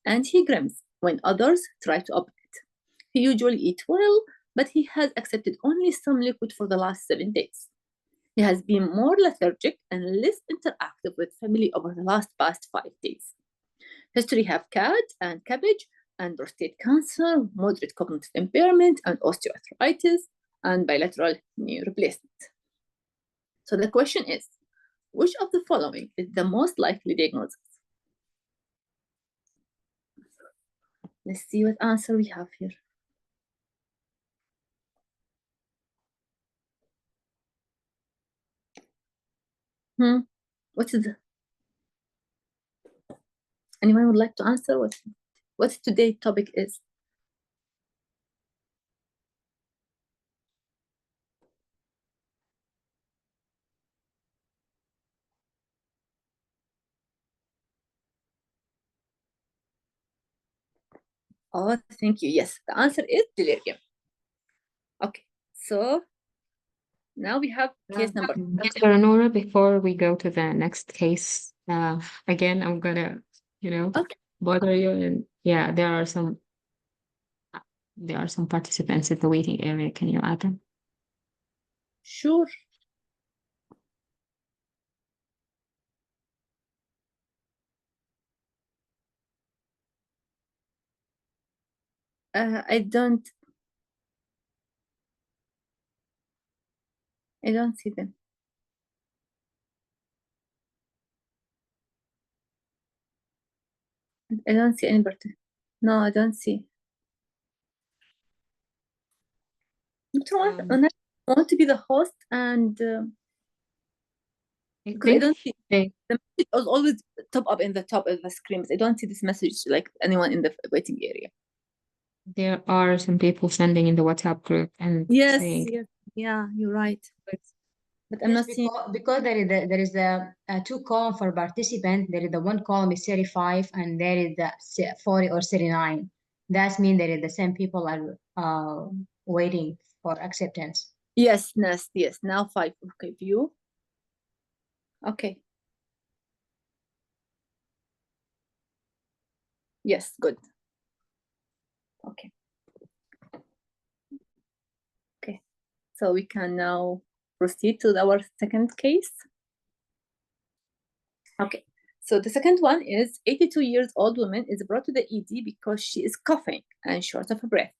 and he grins when others try to open it. He usually eats well, but he has accepted only some liquid for the last 7 days. He has been more lethargic and less interactive with family over the past 5 days. History have cat and cabbage and prostate cancer, moderate cognitive impairment and osteoarthritis, and bilateral knee replacement. So the question is, which of the following is the most likely diagnosis? Let's see what answer we have here. What is the... Anyone would like to answer what today's topic is? Oh, thank you. Yes, the answer is delirium. Okay, so now we have case number. Dr. Noura, before we go to the next case, again, I'm gonna, Okay. bother you. And yeah, there are some participants in the waiting area. Can you add them? Sure. I don't see them. I don't see any particular. No, I don't see. Dr. Wepik, I want to be the host, and because I don't see the message is always top up in the top of the screen. I don't see this message like anyone in the waiting area. There are some people sending in the WhatsApp group and saying, Yes, yeah, you're right. But I'm not seeing. Because there is the two column for participant. There is the one column is 35 and there is the 40 or 39. That means there is the same people are waiting for acceptance. Yes, yes. Now 5. Okay, view. Okay. Yes, good. Okay. Okay. So we can now proceed to our second case. Okay. So the second one is 82 years old woman is brought to the ED because she is coughing and short of breath.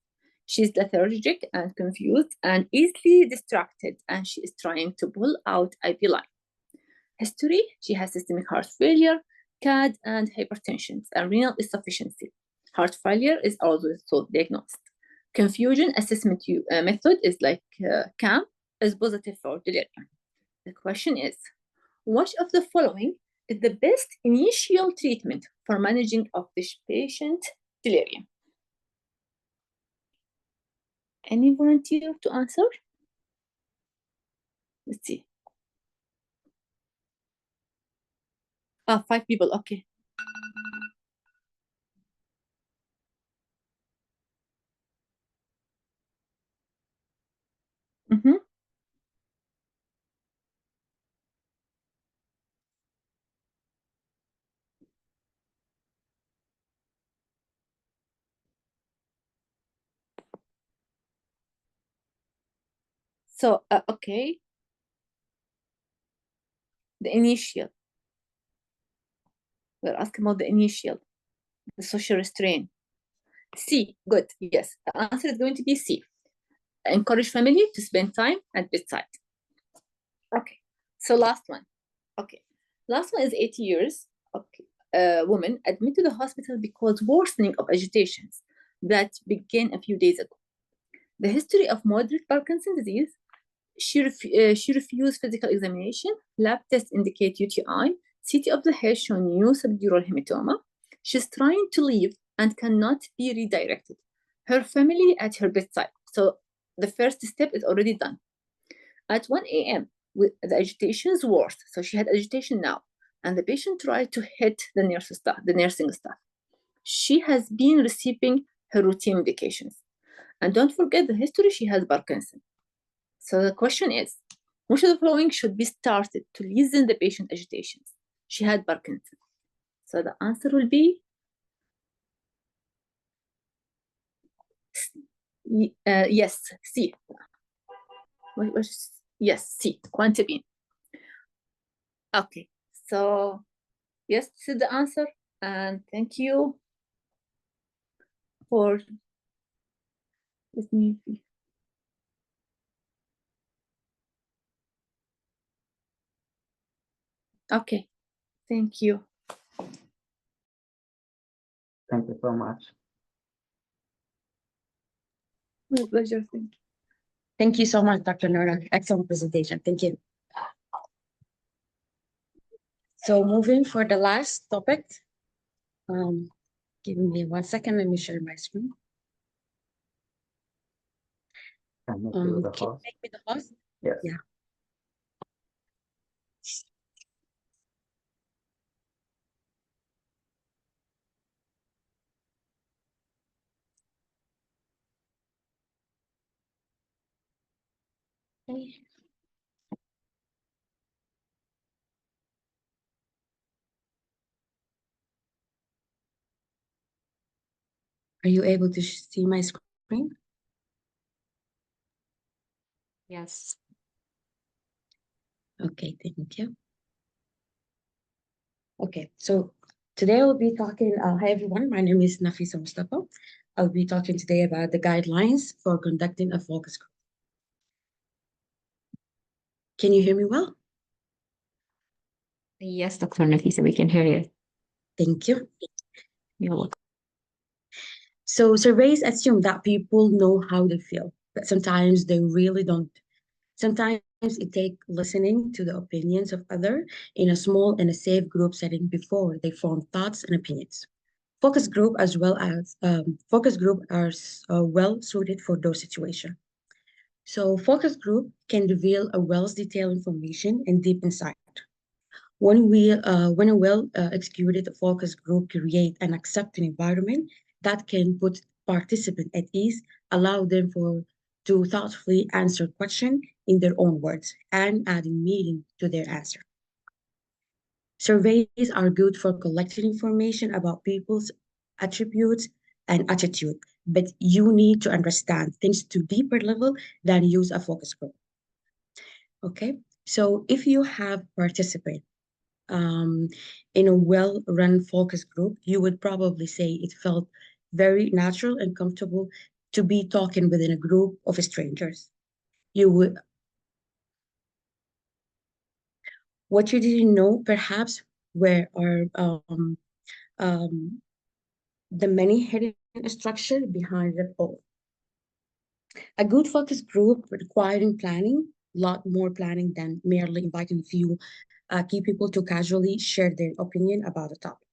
She is lethargic and confused and easily distracted, and she is trying to pull out IV line. History, she has systemic heart failure, CAD, and hypertension, and renal insufficiency. Heart failure is also diagnosed. Confusion assessment method is like CAM, is positive for delirium. The question is, which of the following is the best initial treatment for managing of this patient delirium? Any volunteer to answer? Let's see. 5 people, okay. So, okay. The initial. We're asking about the initial, the social restraint. C, good, yes. The answer is going to be C. Encourage family to spend time at bedside. Okay, so last one. Okay, last one is 80 years. Okay, woman admitted to the hospital because worsening of agitations that began a few days ago. The history of moderate Parkinson's disease. She refused physical examination. Lab tests indicate UTI. CT of the head show new subdural hematoma. She's trying to leave and cannot be redirected. Her family at her bedside. So the first step is already done. At 1 a.m., the agitation is worse. So she had agitation now. And the patient tried to hit the nursing staff. She has been receiving her routine medications. And don't forget the history, she has Parkinson's. So the question is, which of the following should be started to lessen the patient agitations? She had Parkinson's. So the answer will be yes, C. Yes, C, quantabine. Okay, so yes, this is the answer. And thank you for, let me see. Okay, thank you. Thank you so much. My pleasure, thank you. Thank you so much, Dr. Noura. Excellent presentation. Thank you. So moving for the last topic. Give me 1 second. Let me share my screen. Can you do the Can you host? make me the host? Yes. Yeah. Okay. Are you able to see my screen? yes. Okay, thank you. Okay, so today we'll be talking, hi everyone, my name is Nafisa Mustafa. I'll be talking today about the guidelines for conducting a focus group. Can you hear me well? Yes, Dr. Nafisa, we can hear you. Thank you. You're welcome. So surveys assume that people know how they feel, but sometimes they really don't. Sometimes it takes listening to the opinions of others in a small and a safe group setting before they form thoughts and opinions. Focus group as well as focus group are well suited for those situations. So focus group can reveal a wealth detailed information and deep insight. When a well executed focus group create an accepting environment that can put participants at ease, allow them to thoughtfully answer questions in their own words and adding meaning to their answer. Surveys are good for collecting information about people's attributes and attitude, but you need to understand things to deeper level than use a focus group. Okay, so if you have participant um, in a well-run focus group, you would probably say it felt very natural and comfortable to be talking within a group of strangers. You would, what you didn't know perhaps were um, the many hidden structure behind it all. A good focus group requiring planning, a lot more planning than merely inviting a few key people to casually share their opinion about a topic.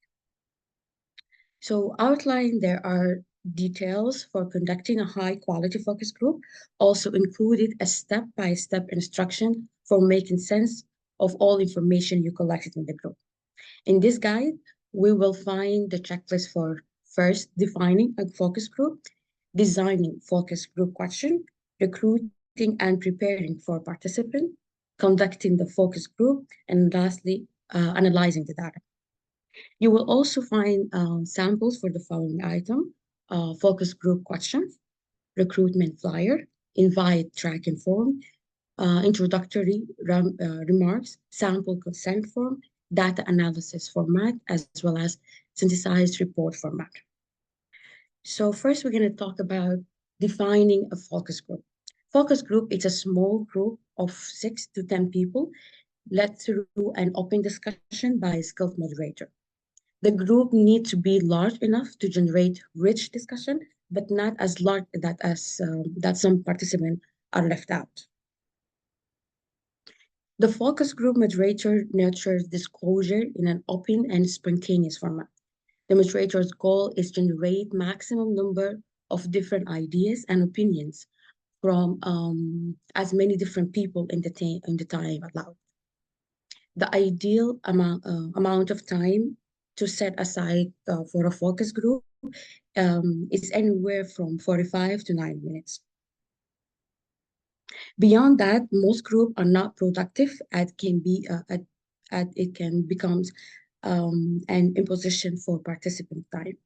So outline there are details for conducting a high quality focus group, also included a step-by-step instruction for making sense of all information you collected in the group. In this guide, we will find the checklist for first defining a focus group, designing focus group question, recruiting and preparing for participant, conducting the focus group, and lastly, analyzing the data. You will also find samples for the following item, focus group questions, recruitment flyer, invite tracking form, introductory remarks, sample consent form, data analysis format, as well as synthesized report format. So first we're going to talk about defining a focus group. Focus group is a small group of 6 to 10 people led through an open discussion by a skilled moderator. The group needs to be large enough to generate rich discussion, but not as large that some participants are left out. The focus group moderator nurtures disclosure in an open and spontaneous format. The moderator's goal is to generate maximum number of different ideas and opinions from as many different people in the time allowed. The ideal amount of time to set aside for a focus group is anywhere from 45 to 9 minutes. Beyond that, most groups are not productive and it can become an imposition for participant time.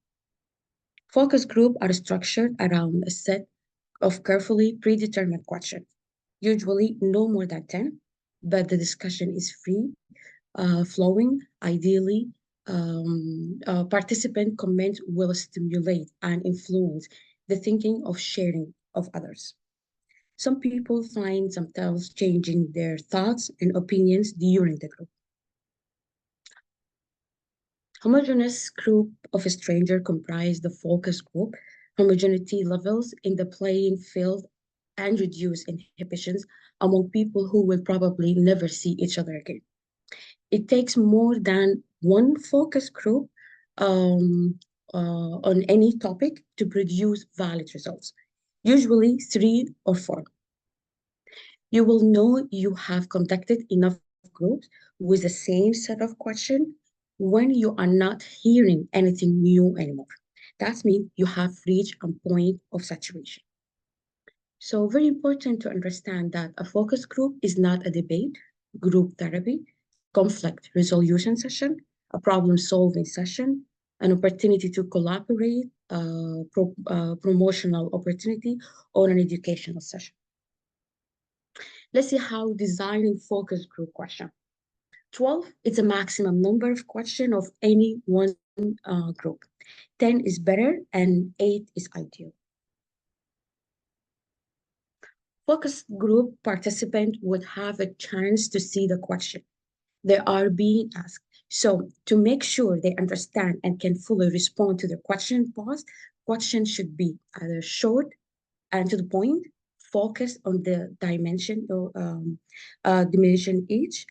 Focus groups are structured around a set of carefully predetermined questions, usually no more than 10, but the discussion is free, flowing. Ideally, participant comment will stimulate and influence the thinking of sharing of others. Some people find themselves changing their thoughts and opinions during the group. Homogeneous group of strangers comprise the focus group. Homogeneity levels in the playing field and reduce inhibitions among people who will probably never see each other again. It takes more than one focus group on any topic to produce valid results, usually 3 or 4. You will know you have conducted enough groups with the same set of questions when you are not hearing anything new anymore. That means you have reached a point of saturation. So very important to understand that a focus group is not a debate, group therapy, conflict resolution session, a problem-solving session, an opportunity to collaborate, promotional opportunity, or an educational session. Let's see how designing focus group question. 12 is a maximum number of questions of any one group. 10 is better and 8 is ideal. Focus group participant would have a chance to see the question they are being asked, So to make sure they understand and can fully respond to the question posed, questions should be either short and to the point, focus on the dimension each,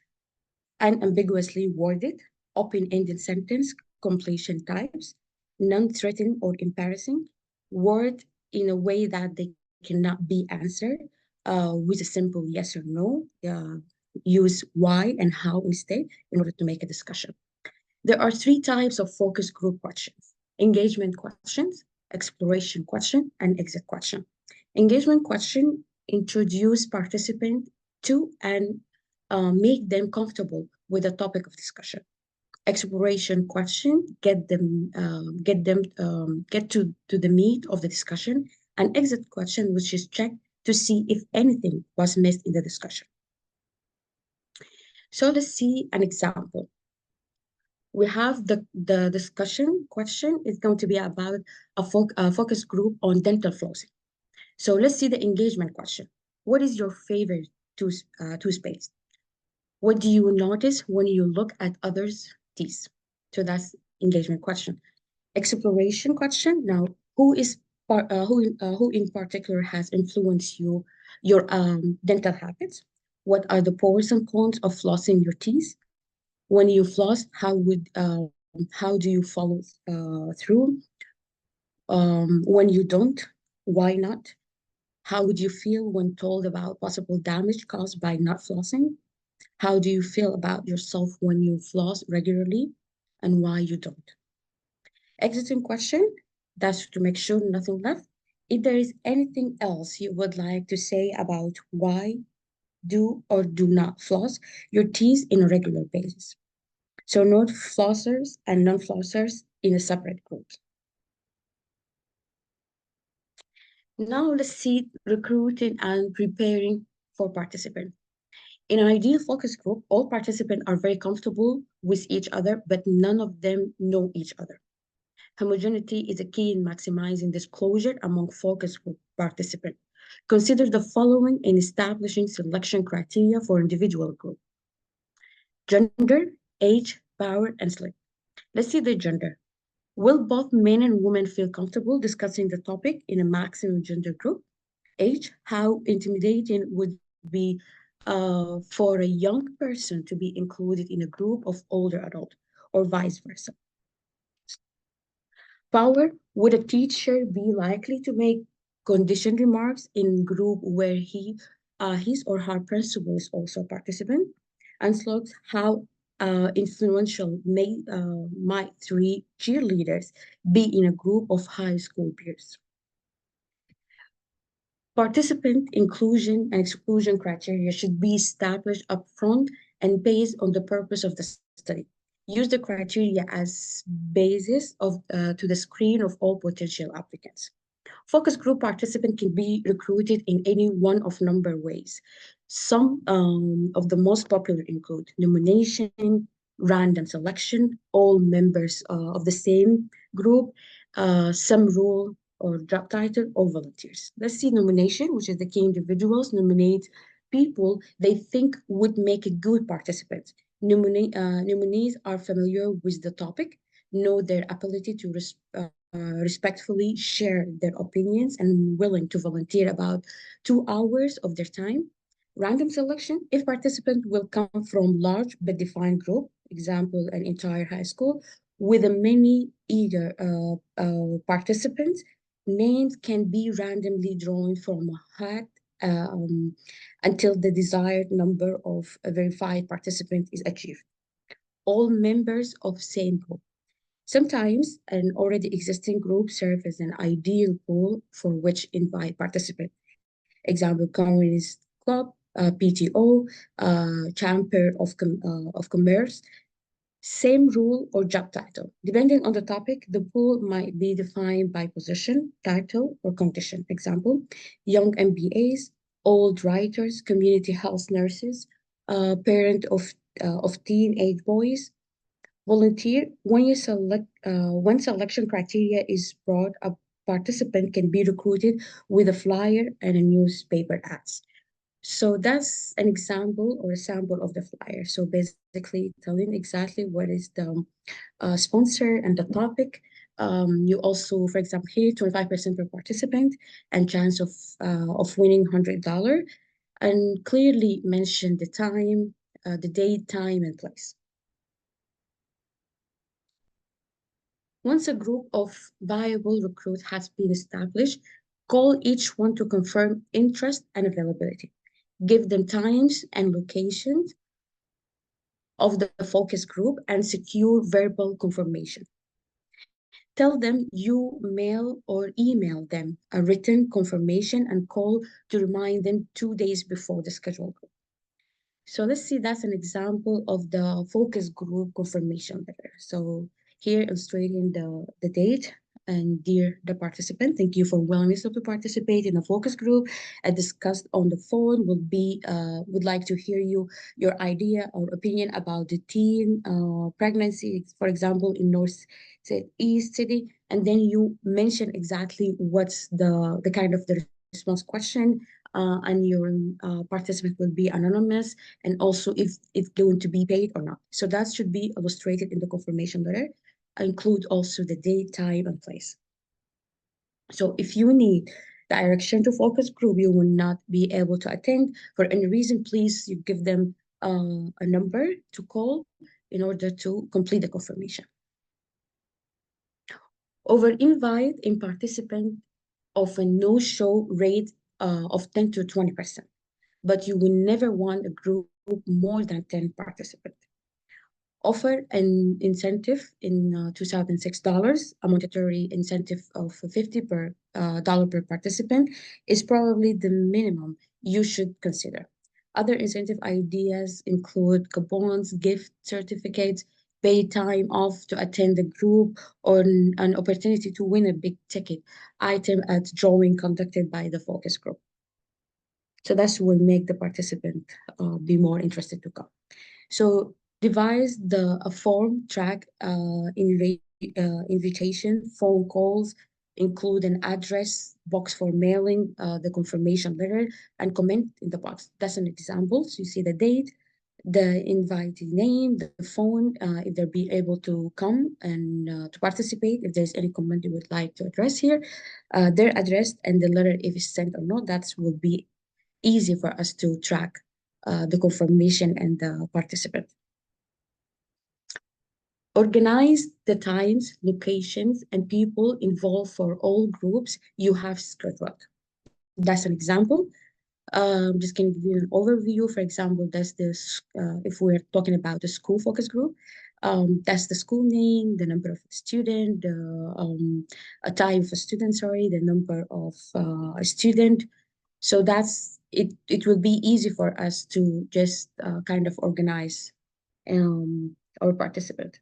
unambiguously worded, open-ended sentence, completion types, non-threatening or embarrassing, word in a way that they cannot be answered with a simple yes or no. Use why and how instead in order to make a discussion. There are three types of focus group questions: engagement questions, exploration question, and exit question. Engagement question introduce participant to and make them comfortable with the topic of discussion. Exploration question get to the meat of the discussion, and exit question, which is check to see if anything was missed in the discussion. So let's see an example. We have the discussion question is going to be about a focus group on dental flossing. So let's see the engagement question. What is your favorite toothpaste? What do you notice when you look at others' teeth? So that's engagement question. Exploration question. Now, who in particular has influenced your dental habits? What are the pros and cons of flossing your teeth? When you floss, how do you follow through? When you don't, why not? How would you feel when told about possible damage caused by not flossing? How do you feel about yourself when you floss regularly, and why you don't? Exiting question, that's to make sure nothing left. If there is anything else you would like to say about why do or do not floss your teeth in a regular basis. So note flossers and non-flossers in a separate group. Now let's see recruiting and preparing for participants. In an ideal focus group, all participants are very comfortable with each other, but none of them know each other. Homogeneity is a key in maximizing disclosure among focus group participants. Consider the following in establishing selection criteria for individual group: gender, age, power, and sleep. Let's see the gender. Will both men and women feel comfortable discussing the topic in a maximum gender group? Age, how intimidating would be for a young person to be included in a group of older adults, or vice versa? Power, would a teacher be likely to make conditioned remarks in group where his or her principal is also a participant? And slopes, how influential might three cheerleaders be in a group of high school peers? Participant inclusion and exclusion criteria should be established upfront and based on the purpose of the study. Use the criteria as basis to the screen of all potential applicants. Focus group participant can be recruited in any one of number of ways. Some of the most popular include nomination, random selection, all members of the same group, some rule or job title, or volunteers. Let's see nomination, which is the key individuals nominate people they think would make a good participant. Nominees are familiar with the topic, know their ability to respectfully share their opinions, and willing to volunteer about 2 hours of their time. Random selection, if participant will come from large but defined group, example, an entire high school, with a many eager participants, names can be randomly drawn from a hat until the desired number of verified participants is achieved. All members of same group. Sometimes an already existing group serves as an ideal pool for which invite participants. Example, Communist Club, PTO, Chamber of Commerce. Same rule or job title. Depending on the topic, the pool might be defined by position, title, or condition. Example, young MBAs, old writers, community health nurses, parent of teenage boys. Volunteer, when selection criteria is broad, a participant can be recruited with a flyer and a newspaper ads. So that's an example or a sample of the flyer. So basically telling exactly what is the sponsor and the topic. You also, for example, here 25% per participant and chance of winning $100, and clearly mention the time, the date, time, and place. Once a group of viable recruits has been established, call each one to confirm interest and availability. Give them times and locations of the focus group and secure verbal confirmation. Tell them you mail or email them a written confirmation and call to remind them 2 days before the scheduled group. So let's see, that's an example of the focus group confirmation letter. So here illustrating the date. And dear the participant, thank you for willingness to participate in a focus group. As discussed on the phone, would like to hear your idea or opinion about the teen pregnancy, for example, in North East City. And then you mention exactly what's the kind of the response question, and your participant will be anonymous, and also if it's going to be paid or not. So that should be illustrated in the confirmation letter. Include also the date, time, and place. So if you need direction to focus group, you will not be able to attend for any reason, please you give them a number to call in order to complete the confirmation. Over invite in participant of a no-show rate of 10 to 20%, but you will never want a group more than 10 participants. Offer an incentive in $2,006, a monetary incentive of $50 per participant is probably the minimum you should consider. Other incentive ideas include coupons, gift certificates, paid time off to attend the group, or an opportunity to win a big ticket item at drawing conducted by the focus group. So that will make the participant be more interested to come. So devise a form track invitation, phone calls, include an address box for mailing the confirmation letter, and comment in the box. That's an example. So you see the date, the invitee name, the phone, if they'll be able to come and to participate, if there's any comment you would like to address here, their address and the letter, if it's sent or not, that will be easy for us to track the confirmation and the participant. Organize the times, locations, and people involved for all groups you have scheduled. That's an example. Just can give you an overview. For example, that's this, if we're talking about the school focus group, that's the school name, the number of student, a type of a student, sorry, the number of a student. So that's it. It will be easy for us to just kind of organize our participant.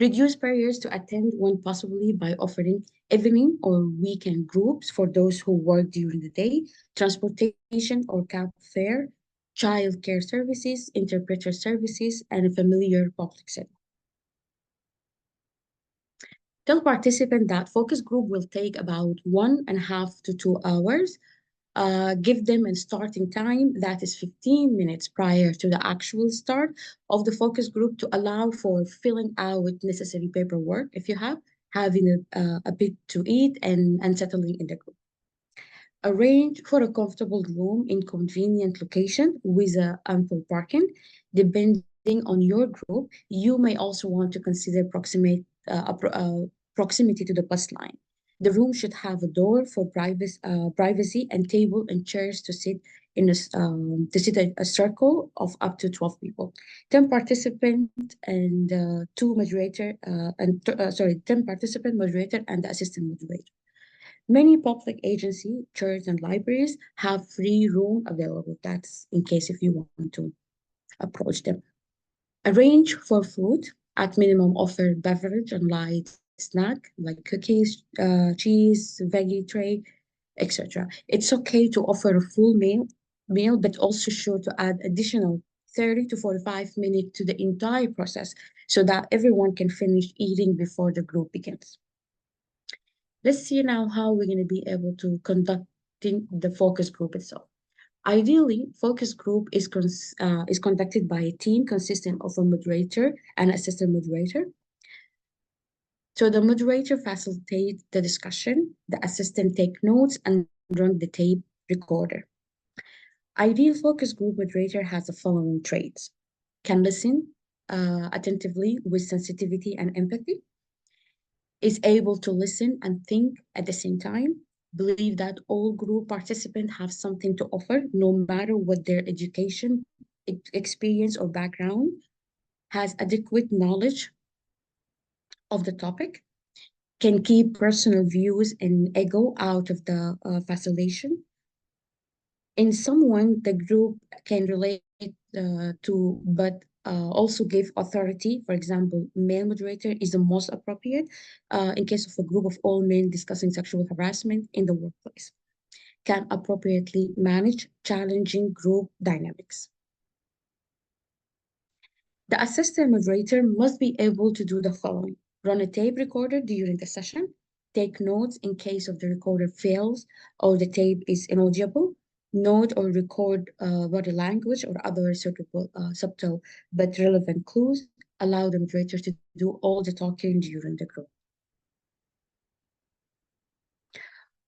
Reduce barriers to attend when possibly by offering evening or weekend groups for those who work during the day, transportation or cab fare, child care services, interpreter services, and a familiar public setting. Tell participants that focus group will take about 1.5 to 2 hours. Give them a starting time that is 15 minutes prior to the actual start of the focus group to allow for filling out necessary paperwork if you have, having a bit to eat and settling in the group. Arrange for a comfortable room in convenient location with ample parking. Depending on your group, you may also want to consider proximity to the bus line. The room should have a door for privacy and table and chairs to sit in a circle of up to 12 people. 10 participants and 10 participant moderator and the assistant moderator. Many public agencies, churches, and libraries have free room available. That's in case if you want to approach them. Arrange for food at minimum, offer beverage and light snack like cookies, cheese, veggie tray, etc. It's okay to offer a full meal, but also sure to add additional 30 to 45 minutes to the entire process so that everyone can finish eating before the group begins. Let's see now how we're going to be able to conduct conducting the focus group itself. Ideally, focus group is conducted by a team consisting of a moderator and assistant moderator. So the moderator facilitates the discussion, the assistant take notes, and run the tape recorder. Ideal focus group moderator has the following traits: can listen attentively with sensitivity and empathy, is able to listen and think at the same time, believe that all group participants have something to offer, no matter what their education, experience, or background, has adequate knowledge of the topic, can keep personal views and ego out of the facilitation. In someone the group can relate to, but also give authority. For example, male moderator is the most appropriate in case of a group of all men discussing sexual harassment in the workplace. Can appropriately manage challenging group dynamics. The assistant moderator must be able to do the following: run a tape recorder during the session, take notes in case of the recorder fails or the tape is inaudible, note or record body language or other subtle but relevant clues, allow the moderator to do all the talking during the group.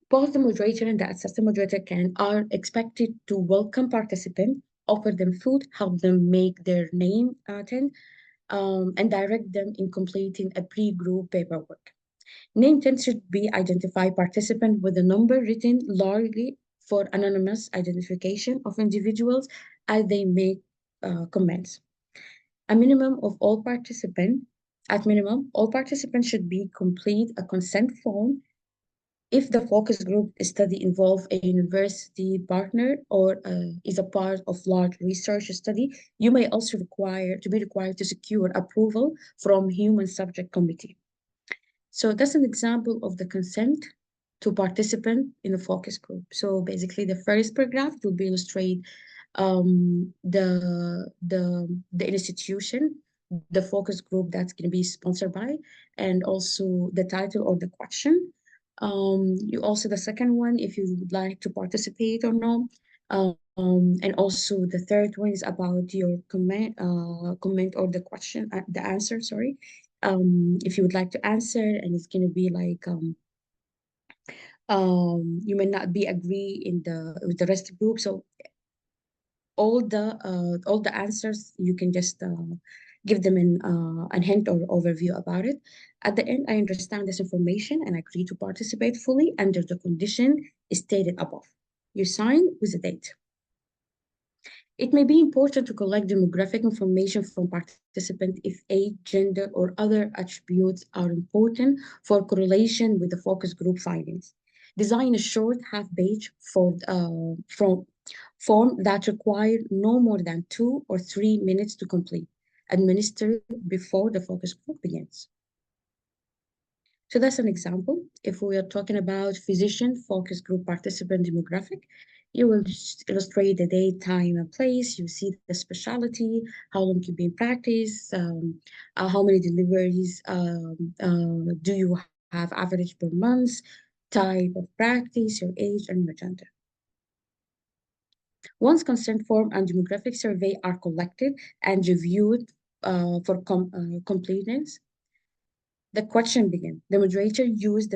Both the moderator and the assistant moderator are expected to welcome participants, offer them food, help them make their name attend, and direct them in completing a pre-group paperwork. Name 10 should be identify participant with a number written largely for anonymous identification of individuals as they make comments. At minimum, all participants should be complete a consent form. If the focus group study involves a university partner or is a part of large research study, you may also be required to secure approval from human subject committee. So that's an example of the consent to participant in a focus group. So basically, the first paragraph will be illustrate the institution, the focus group that's going to be sponsored by, and also the title or the question. You also the second one, if you would like to participate or not. And also the third one is about your comment or the question, the answer, sorry. If you would like to answer, and it's going to be like you may not be agree with the rest of the group. So all the answers you can just give them a hint or overview about it. At the end, I understand this information and agree to participate fully under the condition stated above. You sign with a date. It may be important to collect demographic information from participants if age, gender, or other attributes are important for correlation with the focus group findings. Design a short half-page form that require no more than 2 or 3 minutes to complete, administered before the focus group begins. So that's an example. If we are talking about physician focus group participant demographic, you will just illustrate the date, time, and place. You see the specialty, how long you've been practice, how many deliveries do you have average per month, type of practice, your age, and your gender. Once consent form and demographic survey are collected and reviewed for completeness, the question began. The moderator used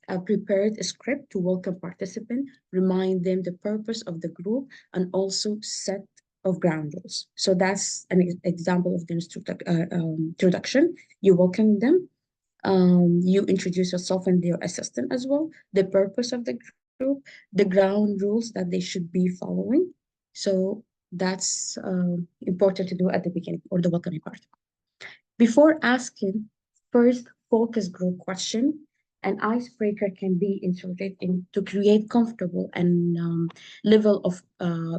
a prepared script to welcome participants, remind them the purpose of the group, and also set of ground rules. So that's an example of the introduction. You welcome them. You introduce yourself and your assistant as well, the purpose of the group, the ground rules that they should be following. So that's important to do at the beginning or the welcoming part. Before asking first focus group question, an icebreaker can be inserted to create comfortable and level of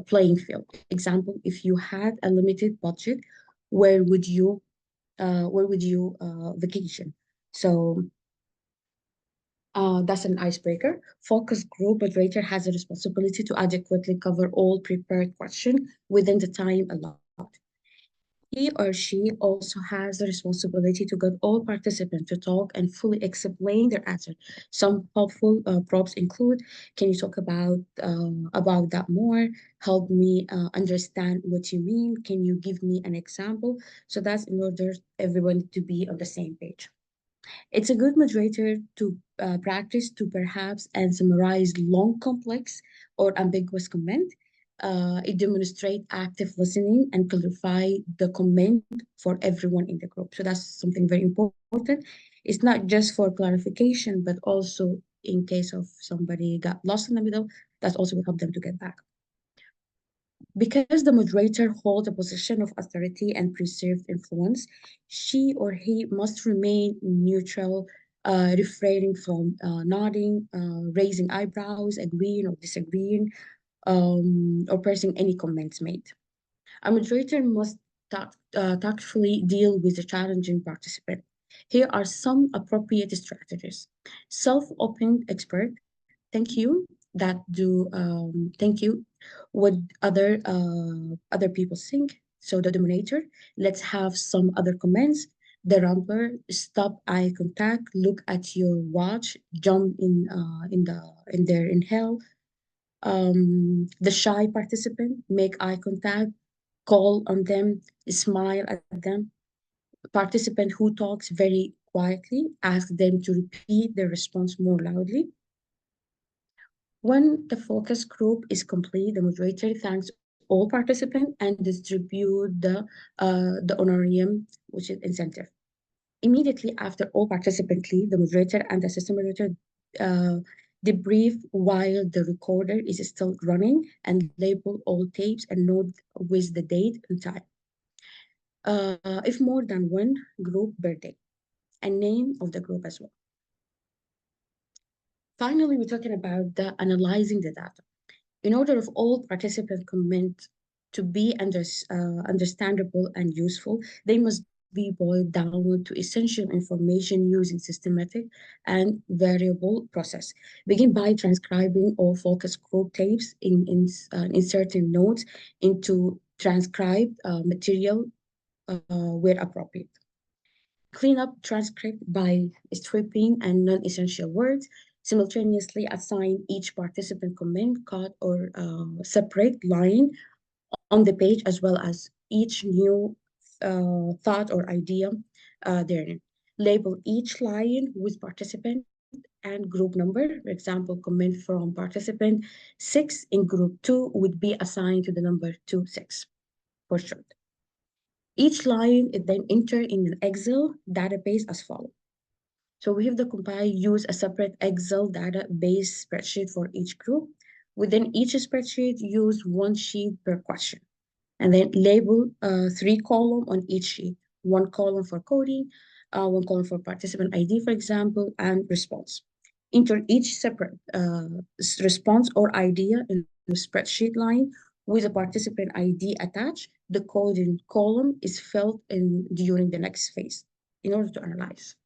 playing field. Example, if you had a limited budget, where would you vacation? So that's an icebreaker. Focus group moderator has a responsibility to adequately cover all prepared questions within the time allowed. He or she also has the responsibility to get all participants to talk and fully explain their answer. Some helpful prompts include, can you talk about that more? Help me understand what you mean. Can you give me an example? So that's in order everyone to be on the same page. It's a good moderator to practice to perhaps and summarize long, complex, or ambiguous comment. It demonstrates active listening and clarify the comment for everyone in the group. So that's something very important. It's not just for clarification, but also in case of somebody got lost in the middle, that also will help them to get back. Because the moderator holds a position of authority and perceived influence, she or he must remain neutral, refraining from nodding, raising eyebrows, agreeing or disagreeing, or pressing any comments made. A moderator must tactfully deal with the challenging participant. Here are some appropriate strategies. Self-opened expert, thank you, thank you, what other people think. So the dominator, let's have some other comments. The ramper, stop eye contact, look at your watch, jump in their inhale. The shy participant, make eye contact, call on them, smile at them. Participant who talks very quietly, ask them to repeat their response more loudly. When the focus group is complete, the moderator thanks all participants and distribute the honorarium, which is incentive. Immediately after all participants leave, the moderator and the assistant moderator debrief while the recorder is still running and label all tapes and note with the date and time. If more than one group birthday, and name of the group as well. Finally, we're talking about the analyzing the data. In order of all participant comment to be understandable and useful, they must be boiled down to essential information using systematic and variable process. Begin by transcribing all focus group tapes inserting notes into transcribed material where appropriate. Clean up transcript by stripping and non-essential words. Simultaneously assign each participant comment, cut, or separate line on the page, as well as each new thought or idea therein. Label each line with participant and group number. For example, comment from participant 6 in group 2 would be assigned to the number 26 for short. Each line is then entered in an Excel database as follows. So we have the compile use a separate Excel database spreadsheet for each group. Within each spreadsheet, use one sheet per question. And then label 3 columns on each sheet. 1 column for coding, 1 column for participant ID, for example, and response. Enter each separate response or idea in the spreadsheet line with a participant ID attached. The coding column is filled in during the next phase in order to analyze.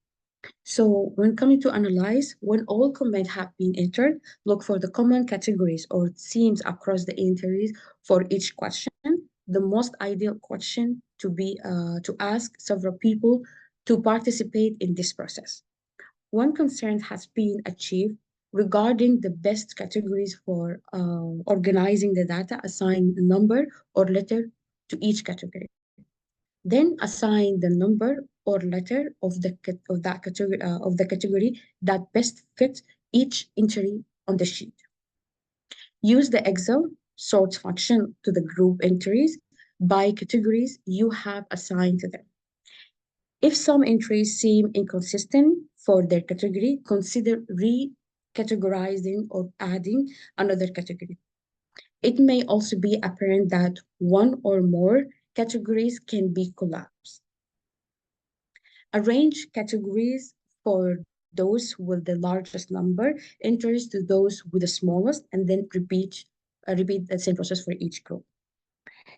So when coming to analyze, when all comments have been entered, look for the common categories or themes across the entries for each question. The most ideal question to be to ask several people to participate in this process. One concern has been achieved regarding the best categories for organizing the data, assign a number or letter to each category. Then assign the number or letter of the category that best fits each entry on the sheet. Use the Excel sort function to the group entries by categories you have assigned to them. If some entries seem inconsistent for their category, consider recategorizing or adding another category. It may also be apparent that one or more categories can be collapsed. Arrange categories for those with the largest number entries to those with the smallest, and then repeat the same process for each group.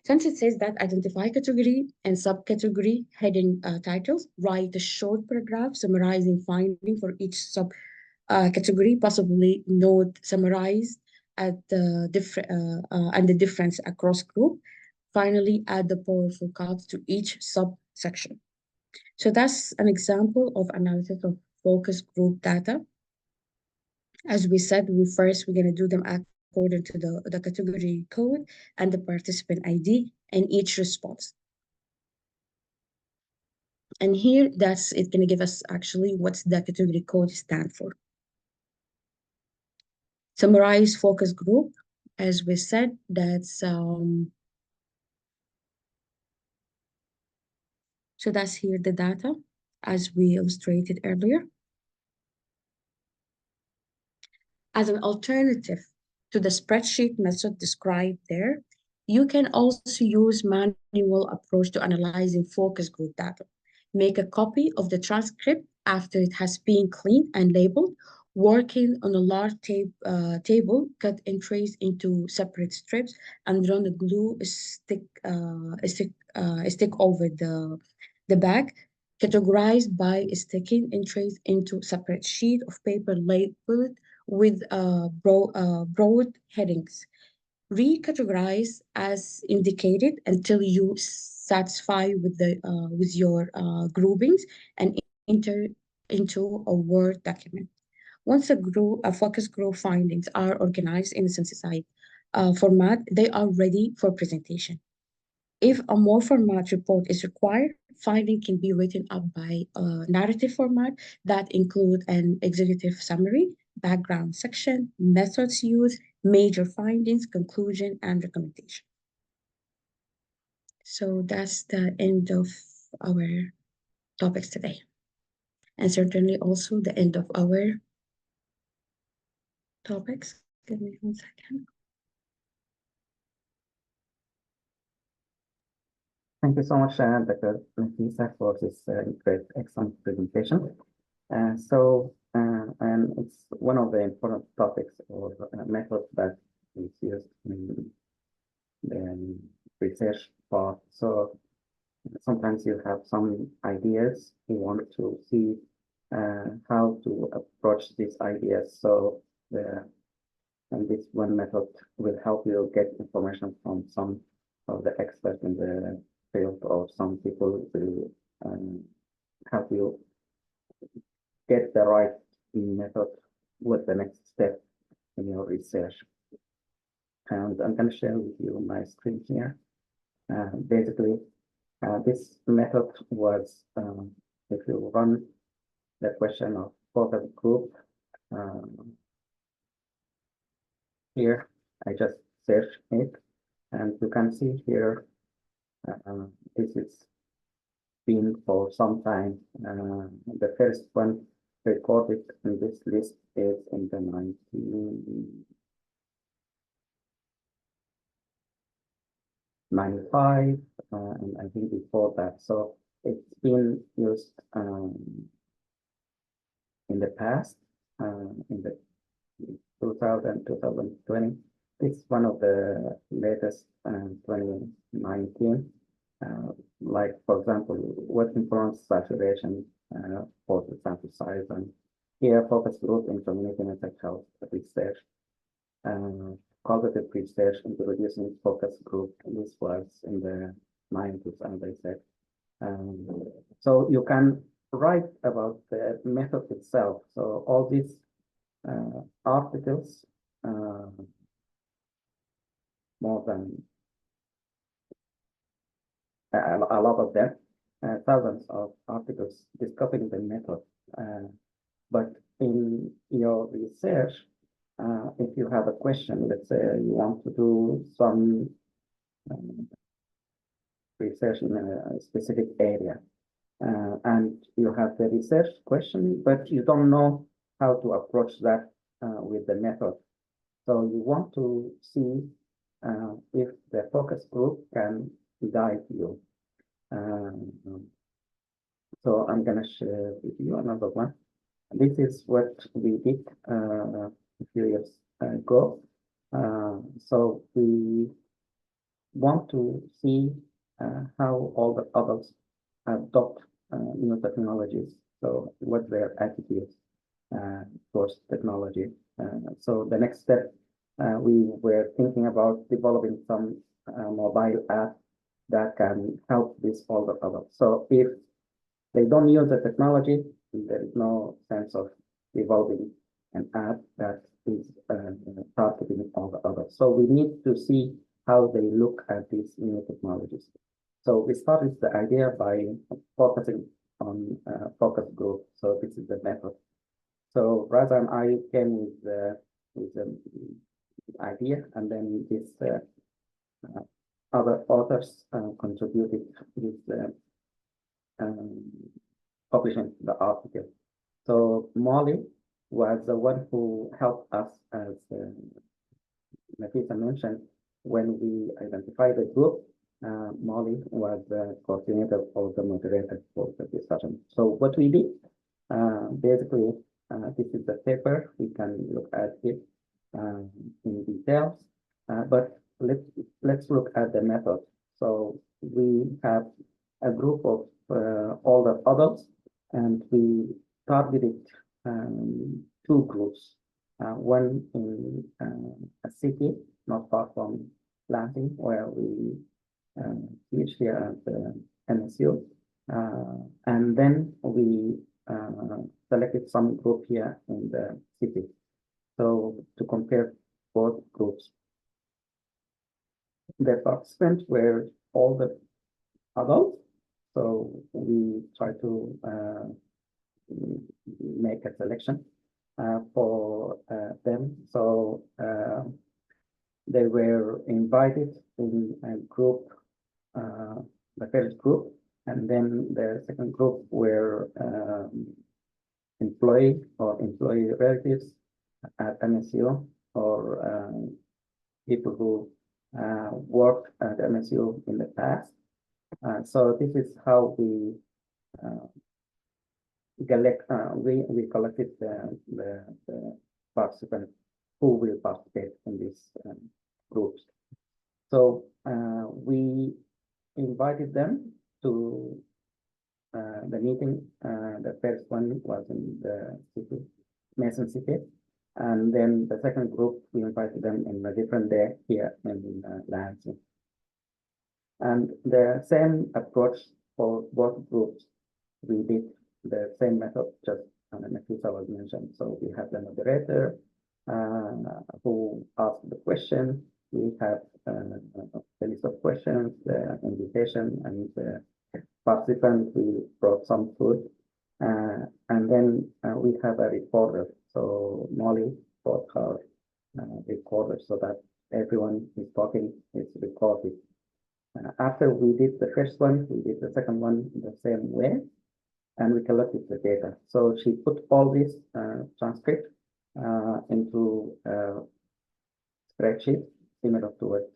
Since it says that identify category and subcategory heading titles, write a short paragraph summarizing finding for each category, possibly note summarized at the and the difference across group. Finally, add the powerful cards to each subsection. So that's an example of analysis of focus group data. As we said, we're going to do them according to the category code and the participant ID and each response. And here, it's going to give us actually what's the category code stand for. Summarize focus group, as we said, that's so that's here the data as we illustrated earlier. As an alternative to the spreadsheet method described there, you can also use manual approach to analyzing focus group data. Make a copy of the transcript after it has been cleaned and labeled, working on a large table, cut entries into separate strips, and run a glue stick over the bag, categorized by sticking entries into separate sheet of paper labeled with broad headings. Recategorize as indicated until you satisfy with your groupings and enter into a Word document. Once a focus group findings are organized in a synthesized format, they are ready for presentation. If a more format report is required, finding can be written up by a narrative format that include an executive summary, background section, methods used, major findings, conclusion, and recommendation. So that's the end of our topics today. And certainly also the end of our topics. Give me 1 second. Thank you so much, Dr. Nafisa, for this great, excellent presentation. And it's one of the important topics or methods that is used in the research part. So sometimes you have some ideas, you want to see how to approach these ideas. So and this one method will help you get information from some of the experts in the field, or some people will help you get the right method with the next step in your research. And I'm going to share with you my screen here. Basically, this method was, if you run the question of focus group, here, I just search it, and you can see here, this is been for some time. The first one recorded in this list is in the 1995, and I think before that. So it's been used in the past, in the 2000, 2020. It's one of the latest 2019. Like, for example, what influence saturation for the sample size, and here focus group in community mental health research, cognitive research into reducing focus group. This was in the 90s, as I said. So you can write about the method itself. So all these articles, more than a lot of them, thousands of articles discussing the method. But in your research, if you have a question, let's say you want to do some research in a specific area, and you have the research question, but you don't know how to approach that with the method. So you want to see if the focus group can guide you. So I'm going to share with you another one. This is what we did a few years ago. So we want to see how all the adults adopt new technologies. So what their attitudes towards technology. So the next step, we were thinking about developing some mobile app that can help these older adults. So if they don't use the technology, there is no sense of evolving an app that is targeting all the others. So we need to see how they look at these new technologies. So we started the idea by focusing on focus group. So this is the method. So Raza and I came with the idea, and then this other authors contributed with publishing the article. So Molly was the one who helped us, as Nafisa mentioned, when we identified the group. Molly was the coordinator or the moderator for the discussion. So what we did, basically, this is the paper. We can look at it in details, but let's look at the method. So we have a group of older adults, and we targeted two groups. One in a city not far from Lansing, where we teach here at the MSU, and then we selected some group here in the city. So to compare both groups, the participants were all the adults. So we try to make a selection for them. So they were invited in a group, the first group, and then the second group were employee or employee relatives at MSU, or people who worked at MSU in the past. So this is how we we collected the participants who will participate in these groups. So we invited them to the meeting. The first one was in the city, Mason City, and then the second group we invited them in a different day here in Lansing. And the same approach for both groups. We did the same method, just Nafisa was mentioned. So we have the moderator who asked the question. We have a list of questions, the invitation, and the participant. We brought some food, and then we have a recorder. So Molly brought her recorder so that everyone is talking is recorded. After we did the first one, we did the second one the same way, and we collected the data. So she put all this transcript into a spreadsheet similar to what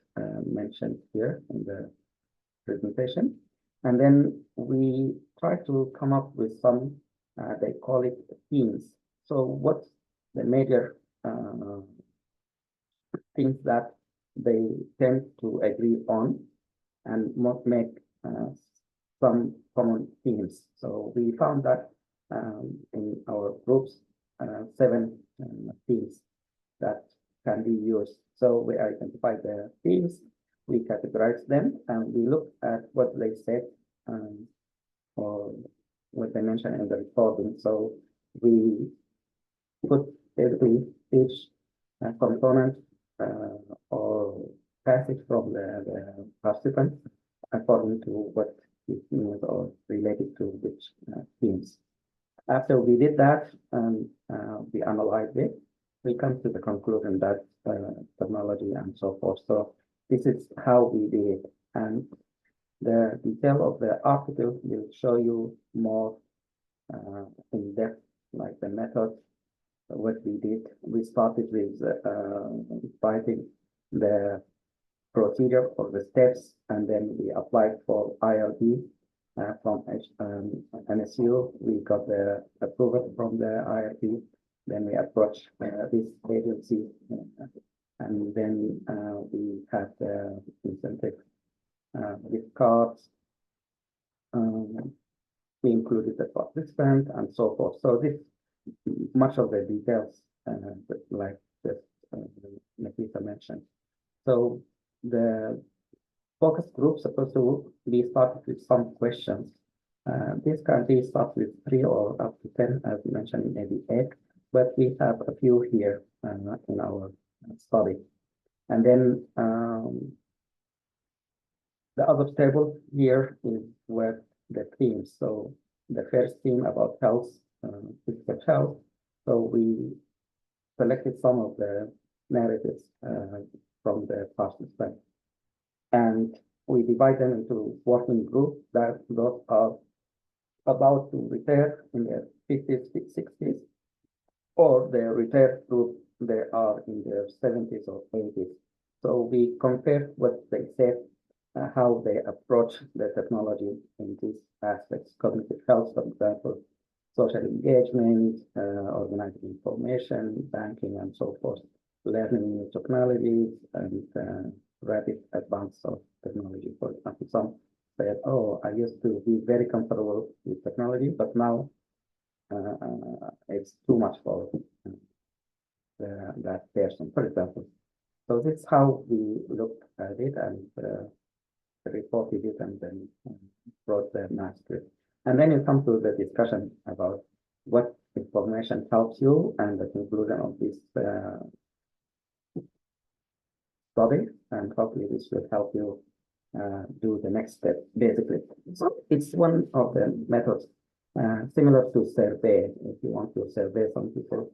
mentioned here in the presentation. And then we try to come up with some, they call it themes. So what's the major things that they tend to agree on and make some common themes. So we found that in our groups, 7 themes that can be used. So we identify the themes, we categorize them, and we look at what they said or what they mentioned in the recording. So we put basically each component or passage from the participant according to what it means or related to which themes. After we did that and we analyzed it, we come to the conclusion that technology and so forth. So this is how we did it. And the detail of the article will show you more in depth, like the method, what we did. We started with writing the procedure or the steps, and then we applied for IRB from MSU. We got the approval from the IRB. Then we approached this agency, and then we had the incentive gift cards. We included the participant and so forth. So this much of the details, like just Nafisa mentioned. So the focus group supposed to be started with some questions. This can be start with 3 or up to 10, as you mentioned, maybe 8, but we have a few here in our study. And then the other table here is where the themes. So the first theme about health, physical health. So we selected some of the narratives from the participants. And we divide them into working groups that those are about to retire in their 50s, 60s, or the retired group, they are in their 70s or 80s. So we compare what they said, how they approach the technology in these aspects, cognitive health, for example, social engagement, organizing information, banking, and so forth, learning new technologies, and rapid advance of technology. For example, some said, oh, I used to be very comfortable with technology, but now it's too much for that person, for example. So this is how we looked at it and reported it and then wrote the manuscript. And then you come to the discussion about what information helps you and the conclusion of this study, and hopefully this will help you do the next step, basically. So it's one of the methods similar to survey. If you want to survey some people,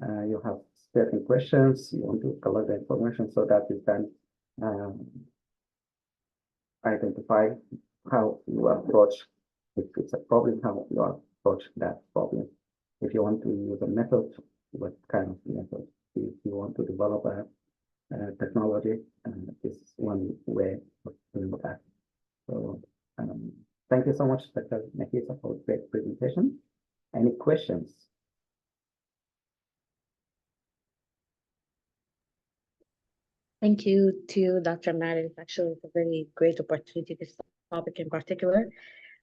you have certain questions, you want to collect the information so that you can identify how you approach, if it's a problem, how you approach that problem. If you want to use a method, what kind of method? If you want to develop a technology, this is one way of doing that. So thank you so much, Dr. Nafisa, for the great presentation. Any questions? Thank you to Dr. Marid. Actually, it's a very great opportunity, this topic in particular.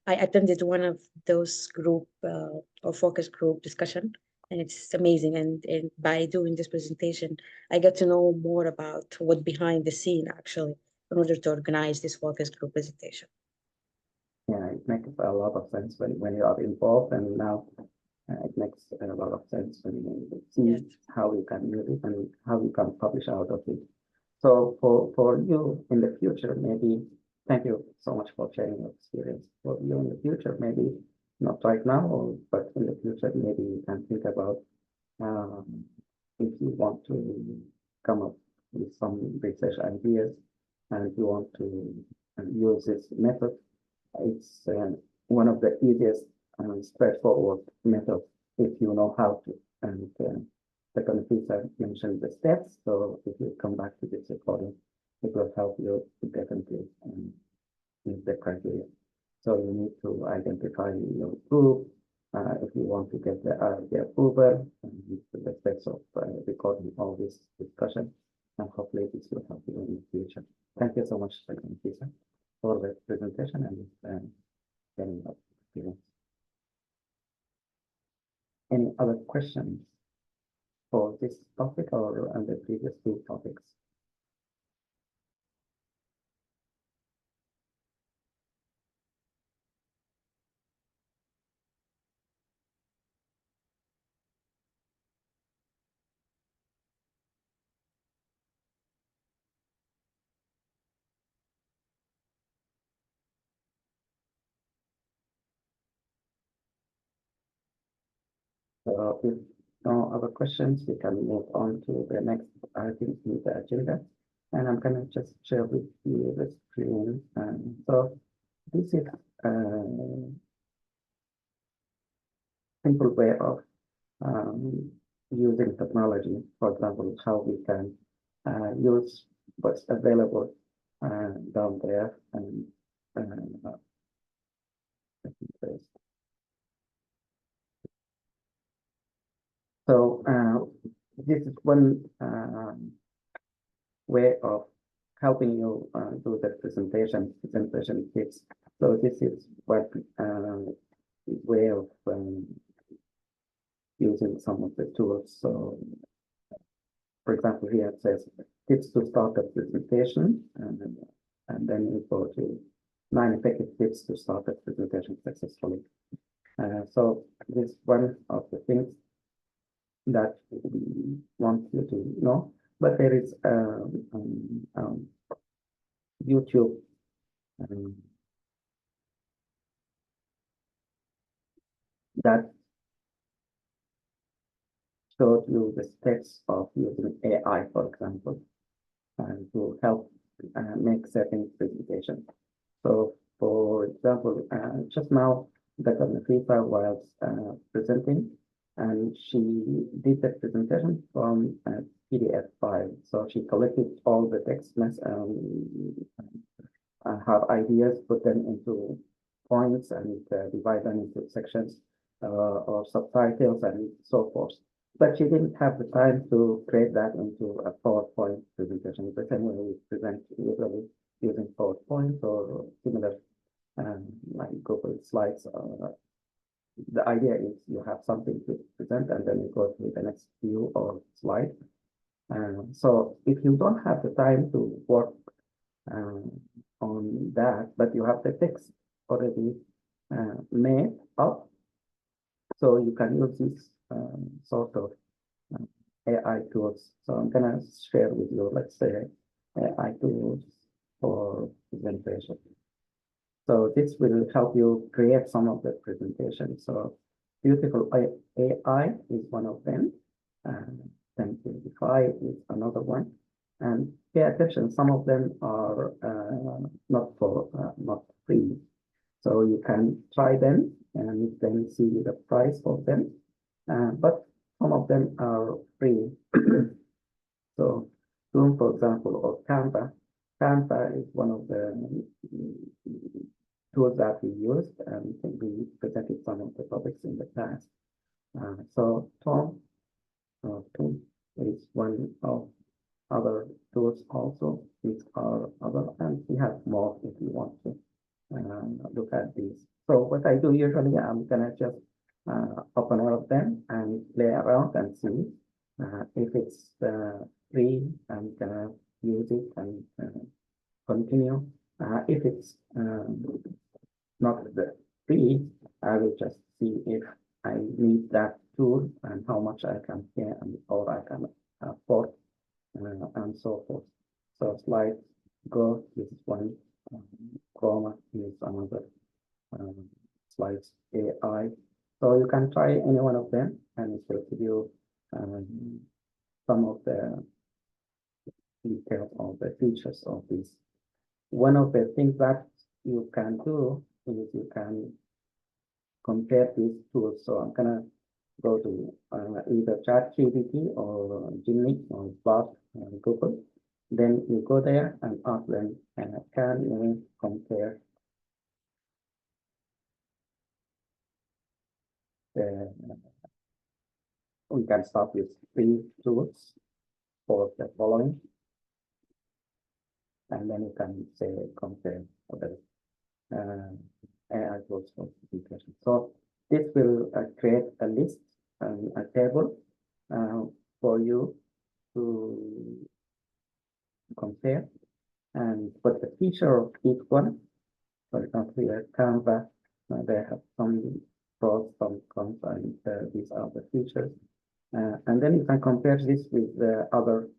I attended one of those group or focus group discussion, and it's amazing. And by doing this presentation, I got to know more about what behind the scene, actually, in order to organize this focus group presentation. Yeah, it makes a lot of sense when you are involved, and now it makes a lot of sense when you see how you can use it and how you can publish out of it. So for you in the future, maybe, thank you so much for sharing your experience. For you in the future, maybe not right now, but in the future, maybe you can think about if you want to come up with some research ideas and you want to use this method. It's one of the easiest and straightforward methods if you know how to. And Dr. Nafisa mentioned the steps, so if you come back to this recording, it will help you to definitely meet the criteria. So you need to identify your group. If you want to get the approval, the steps of recording all this discussion, and hopefully this will help you in the future. Thank you so much, Dr. Nafisa, for the presentation and sharing your experience. Any other questions for this topic or on the previous two topics? So if no other questions, we can move on to the next item in the agenda. And I'm going to just share with you the screen. So this is a simple way of using technology. For example, how we can use what's available down there and so this is one way of helping you do the presentation tips. So this is what way of using some of the tools. So for example, here it says tips to start a presentation, and then you go to 9 effective tips to start a presentation successfully. So this is one of the things that we want you to know, but there is YouTube that showed you the steps of using AI, for example, to help make certain presentations. So, for example, just now, Dr. Nafisa was presenting, and she did the presentation from a PDF file. So she collected all the text her ideas, put them into points, and divide them into sections or subtitles and so forth. But she didn't have the time to create that into a PowerPoint presentation. The same way we present usually using PowerPoint or similar like Google Slides. The idea is you have something to present and then you go to the next view or slide. So if you don't have the time to work on that, but you have the text already made up, so you can use this sort of AI tools. So I'm gonna share with you, let's say, AI tools for presentation. So this will help you create some of the presentations. So Beautiful AI is one of them. Simplify is another one. And pay attention, some of them are not free. So you can try them and then see the price of them. But some of them are free. So Zoom, for example, or Canva. Canva is one of the tools that we used, and we presented some of the topics in the past. So Tome is one of other tools also. These are other, and we have more if you want to look at these. So what I do usually, I'm gonna just open one of them and play around and see if it's free. I'm gonna use it and continue. If it's not free, I will just see if I need that tool and how much I can pay or I can afford and so forth. So slide go, this is one. Chroma is another. Slides AI. So you can try any one of them and it will give you some of the details of the features of this. One of the things that you can do is you can compare these tools. So I'm gonna go to either ChatGPT or Gemini or Bard Google. Then you go there and ask them, can you compare we can start with 3 tools for the following, and then you can say compare other AI tools for presentation. So this will create a list and a table for you to compare, and for the feature of each one. For example, here Canva, they have some pros, some cons, and these are the features. And then you can compare this with the other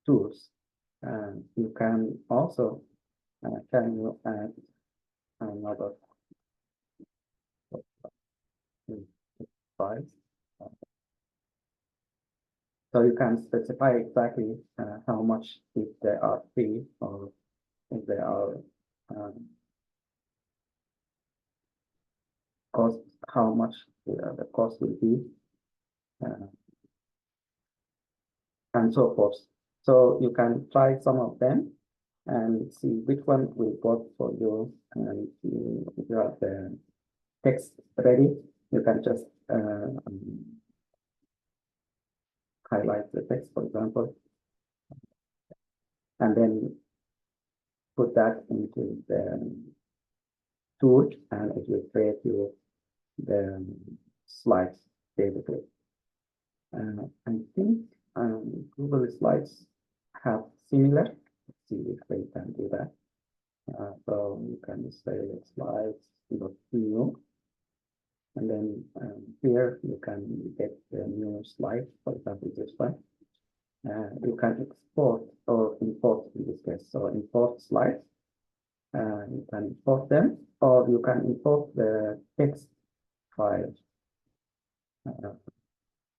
tools. You can also can you add another price. So you can specify exactly how much if they are free or if they are cost, how much the cost will be, and so forth. So you can try some of them and see which one will work for you. And if you have the text ready, you can just highlight the text, for example, and then put that into the tool, and it will create you the slides basically. I think Google Slides have similar. Let's see if we can do that. So you can say slides dot new, and then here you can get the new slide, for example, this one. You can export or import in this case. So import slides. You can import them, or you can import the text file.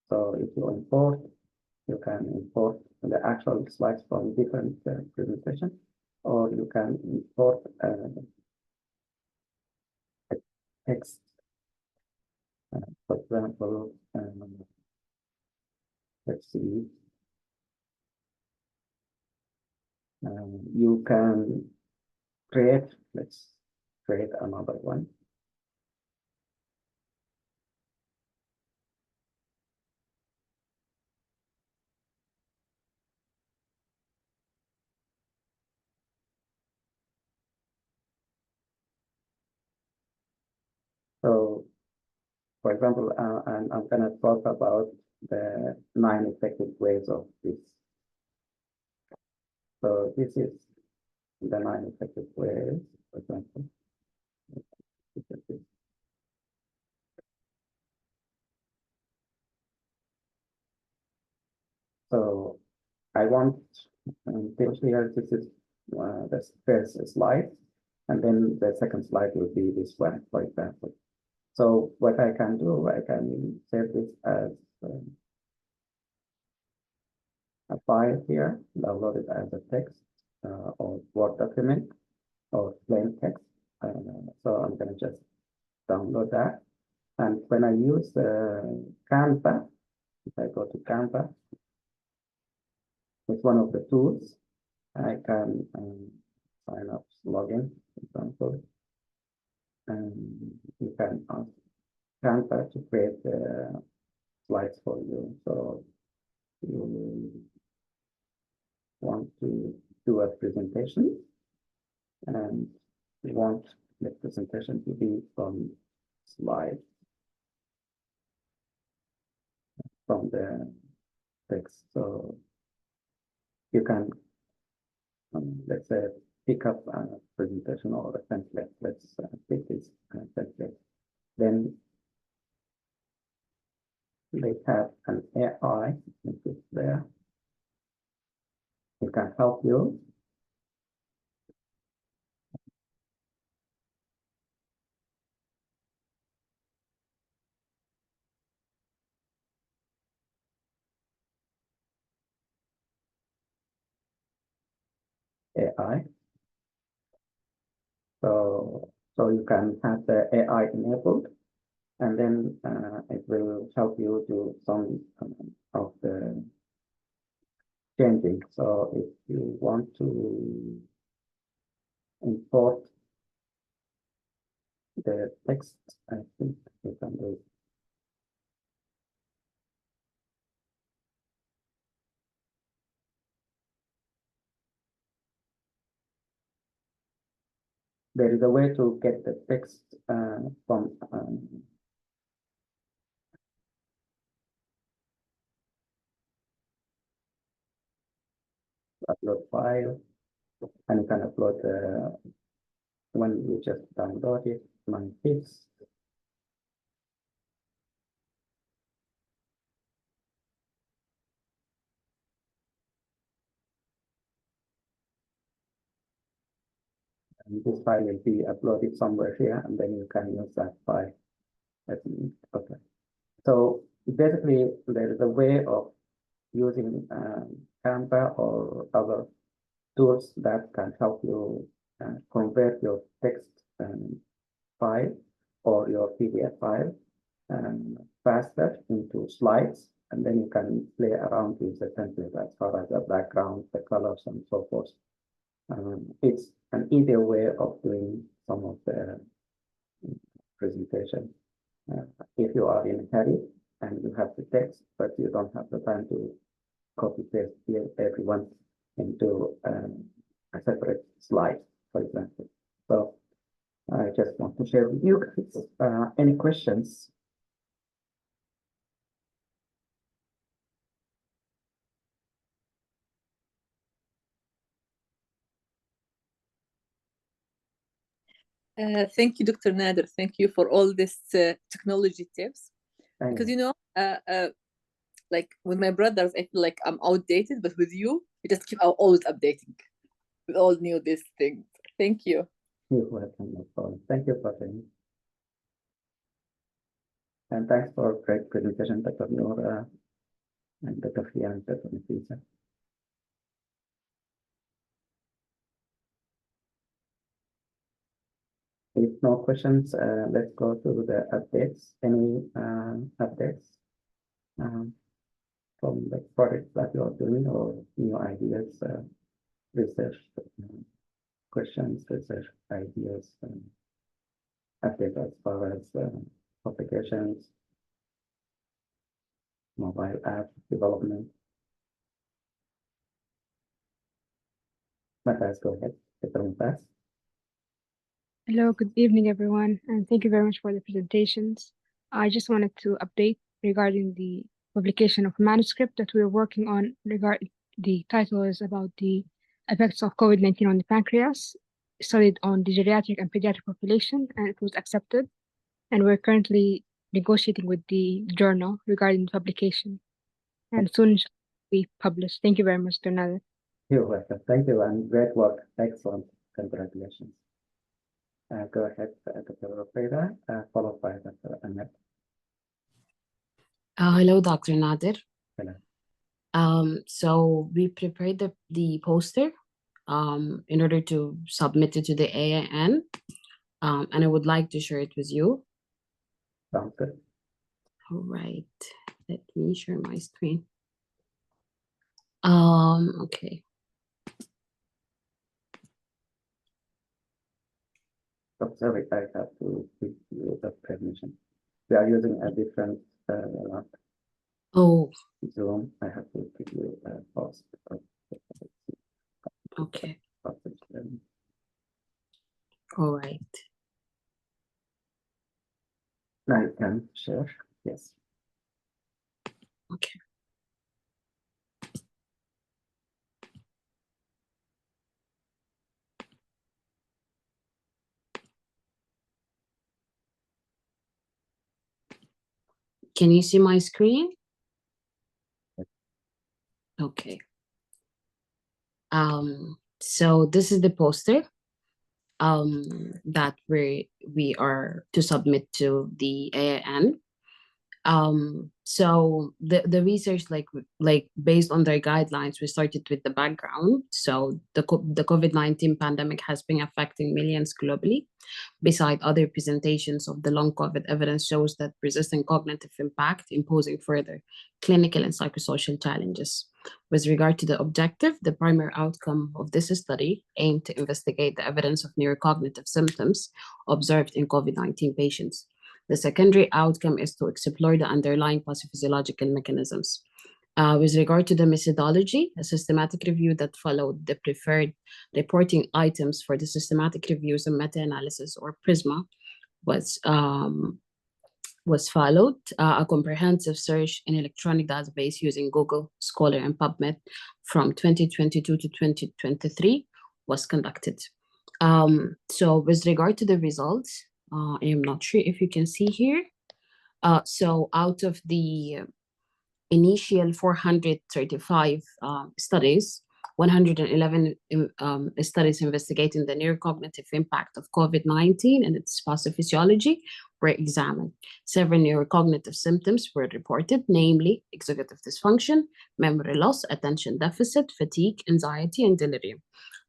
So if you import, you can import the actual slides from different presentations, or you can import text. For example, let's see. You can create, let's create another one. So, for example, I'm going to talk about the 9 effective ways of this. So this is the 9 effective ways, for example. So I want until here, this is the first slide, and then the second slide will be this one, for example. So what I can do, I can save this as a file here, download it as a text or Word document or plain text. So I'm going to just download that. And when I use Canva, if I go to Canva, it's one of the tools. I can sign up, login, for example. And you can ask Canva to create slides for you. So you want to do a presentation, and you want the presentation to be from slides from the text. So you can, let's say, pick up a presentation or a template. Let's pick this template. Then they have an AI, which is there. It can help you. AI. So you can have the AI enabled, and then it will help you do some of the changing. So if you want to import the text, I think you can do it. There is a way to get the text from upload file, and you can upload when you just download it, Nafisa. And this file will be uploaded somewhere here, and then you can use that file. Okay. So basically, there is a way of using Canva or other tools that can help you convert your text file or your PDF file faster into slides, and then you can play around with the template as far as the background, the colors, and so forth. It's an easier way of doing some of the presentation. If you are in a hurry and you have the text, but you don't have the time to copy paste everyone into a separate slide, for example. So I just want to share with you guys. Any questions? Thank you, Dr. Nader. Thank you for all this technology tips. Because, Thank like with my brothers, I feel like I'm outdated, but with you, you just keep always updating. We all knew this thing. Thank you. You're welcome, no problem. Thank you for saying. And thanks for great presentation, Dr. Noura and Dr. Heiam and Dr. Nafisa. If no questions, let's go to the updates. Any updates from the projects that you are doing or new ideas, research questions, research ideas, updates as far as applications, mobile app development. Matthias, go ahead. Dr. Matthias. Hello, good evening, everyone, and thank you very much for the presentations. I just wanted to update regarding the publication of manuscript that we're working on. The title is about the effects of COVID-19 on the pancreas, studied on the geriatric and pediatric population, and it was accepted. And we're currently negotiating with the journal regarding the publication, and soon it will be published. Thank you very much, Dr. Nader. You're welcome. Thank you, and great work. Excellent. Congratulations. Go ahead, Dr. Rafida, followed by Dr. Ahmed. Hello, Dr. Nader. Hello. So we prepared the poster in order to submit it to the AIN, and I would like to share it with you. Sounds good. All right, let me share my screen. Okay. Oh, sorry, I have to give you the permission. We are using a different Oh, Zoom. I have to give you a pause. okay. All right. Now you can share. Yes. Okay. Can you see my screen? Okay. So this is the poster that we are to submit to the AIN. So the research, like based on their guidelines, we started with the background. So the COVID-19 pandemic has been affecting millions globally. Beside other presentations of the long COVID, evidence shows that persistent cognitive impact imposing further clinical and psychosocial challenges. With regard to the objective, the primary outcome of this study aimed to investigate the evidence of neurocognitive symptoms observed in COVID-19 patients. The secondary outcome is to explore the underlying pathophysiological mechanisms. With regard to the methodology, a systematic review that followed the preferred reporting items for the systematic reviews and meta-analysis, or PRISMA, was followed. A comprehensive search in electronic database using Google, Scholar, and PubMed from 2022 to 2023 was conducted. So with regard to the results, I am not sure if you can see here. So out of the initial 435 studies, 111 studies investigating the neurocognitive impact of COVID-19 and its pathophysiology were examined. Several neurocognitive symptoms were reported, namely executive dysfunction, memory loss, attention deficit, fatigue, anxiety, and delirium,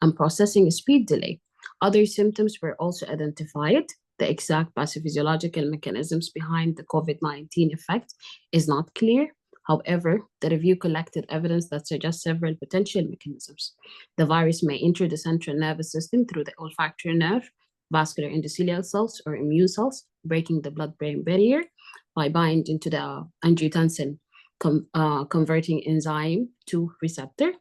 and processing speed delay. Other symptoms were also identified. The exact pathophysiological mechanisms behind the COVID-19 effect is not clear. However, the review collected evidence that suggests several potential mechanisms. The virus may enter the central nervous system through the olfactory nerve, vascular endothelial cells, or immune cells, breaking the blood-brain barrier by binding to the angiotensin converting enzyme 2 receptor.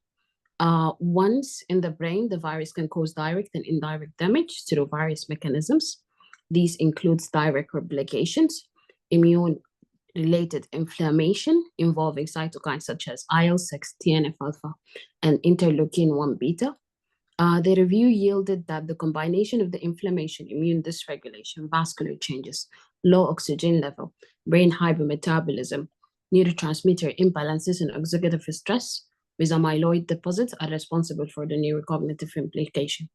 Once in the brain, the virus can cause direct and indirect damage through various mechanisms. These include direct replications, immune-related inflammation involving cytokines such as IL-6, TNF-alpha, and interleukin-1 beta, The review yielded that the combination of the inflammation, immune dysregulation, vascular changes, low oxygen level, brain hypermetabolism, neurotransmitter imbalances, and oxidative stress with amyloid deposits are responsible for the neurocognitive implication.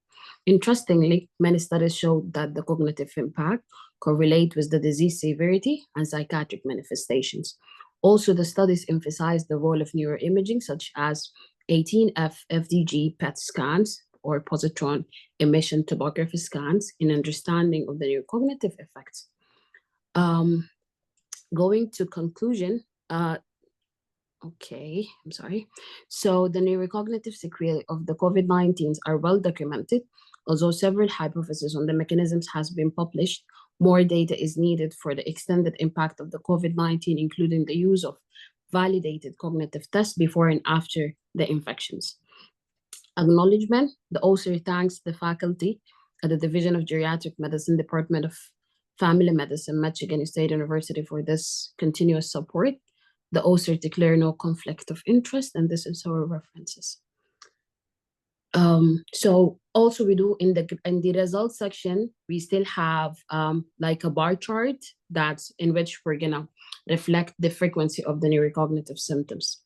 Interestingly, many studies showed that the cognitive impact correlate with the disease severity and psychiatric manifestations. Also, the studies emphasized the role of neuroimaging, such as 18F FDG PET scans or positron emission tomography scans in understanding of the neurocognitive effects. Going to conclusion, okay, I'm sorry. So the neurocognitive sequelae of the COVID-19 are well documented. Although several hypotheses on the mechanisms has been published, more data is needed for the extended impact of the COVID-19, including the use of validated cognitive tests before and after the infections. Acknowledgement, the author thanks the faculty at the Division of Geriatric Medicine, Department of Family Medicine, Michigan State University for this continuous support. The author declared no conflict of interest, and this is our references. So also we do in the results section, we still have like a bar chart that's in which we're gonna reflect the frequency of the neurocognitive symptoms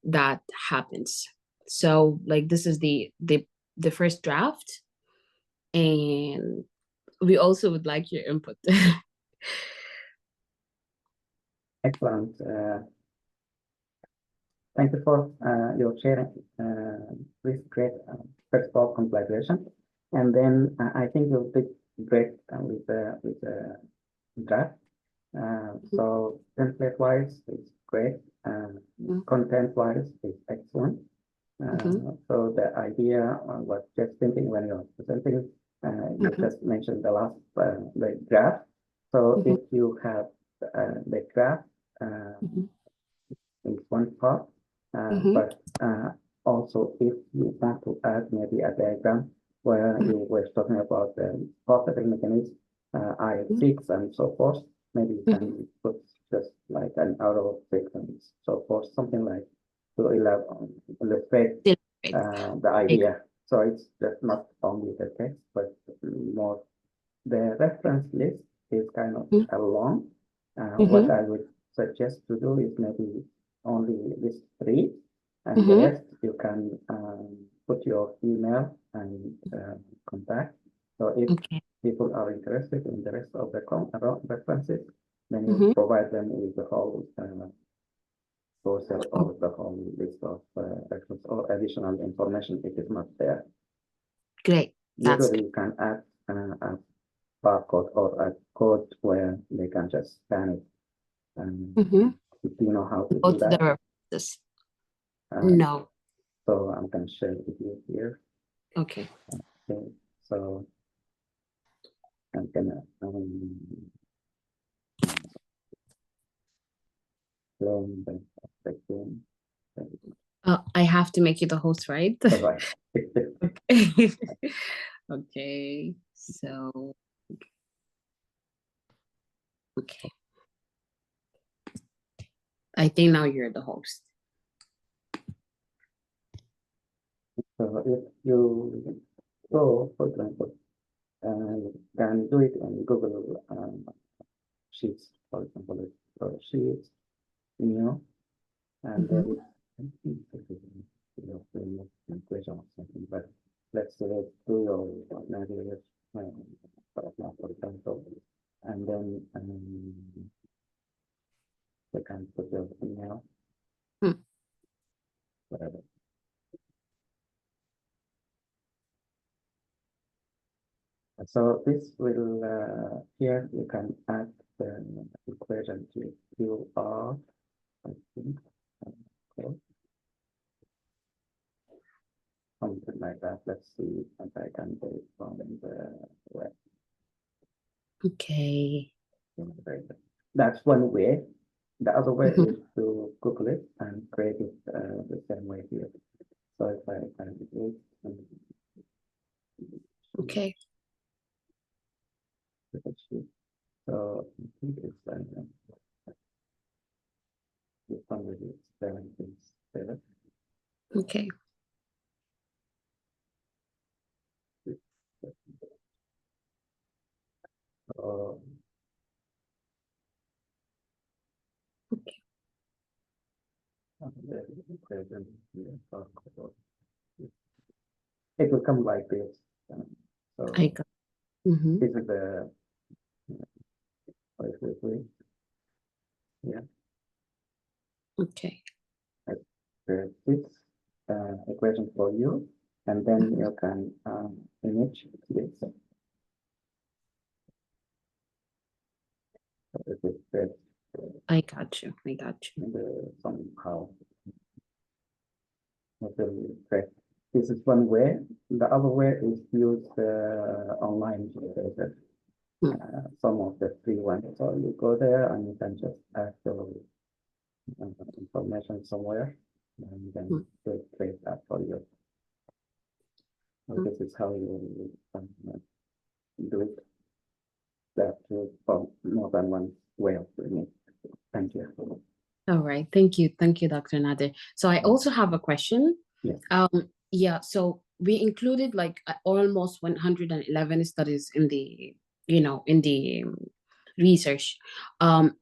that happens. So like this is the first draft, and we also would like your input. Excellent. Thank you for your sharing. This great, first of all, congratulations. And then I think you'll be great with the draft. So template-wise, it's great. Content-wise, it's excellent. So the idea was just thinking when you're presenting, you just mentioned the last the graph. So if you have the graph in one part, but also if you want to add maybe a diagram where you were talking about the positive mechanism, IL-6 and so forth, maybe you can put just like an arrow 6 and so forth, something like to illustrate the idea. So it's just not only the text, but more the reference list is kind of long. What I would suggest to do is maybe only these 3, and the rest you can put your email and contact. So if people are interested in the rest of the references, then you provide them with the whole process or the whole list of references or additional information if it's not there. Great. Usually you can add a barcode or a code where they can just scan it. And if you know how to do that. No. So I'm going to share it with you here. Okay. Okay. So I'm gonna I have to make you the host, right? Right. Okay. Okay. So okay. I think now you're the host. So if you go, for example, can do it in Google Sheets, for example, Sheets, and then equation or something. But let's say do your navigation, for example, and then they can put your email, whatever. So this will here you can add the equation to QR, I think. Okay. Something like that. Let's see if I can do it from the web. Okay. That's one way. The other way is to Google it and create it the same way here. So if I can do it. Okay. So I think it's okay. So, Okay. It will come like this. So I got. Mhm. this is the yeah. Okay. This equation for you, and then you can image this. So this is the I got you. I got you. somehow. This is one way. The other way is use online dataset. Some of the free ones. So you go there and you can just add your information somewhere, and then they create that for you. So this is how you do it. That from more than one way of doing it. Thank you. All right. Thank you. Thank you, Dr. Nader. So I also have a question. Yes. Yeah, so we included like almost 111 studies in the, in the research.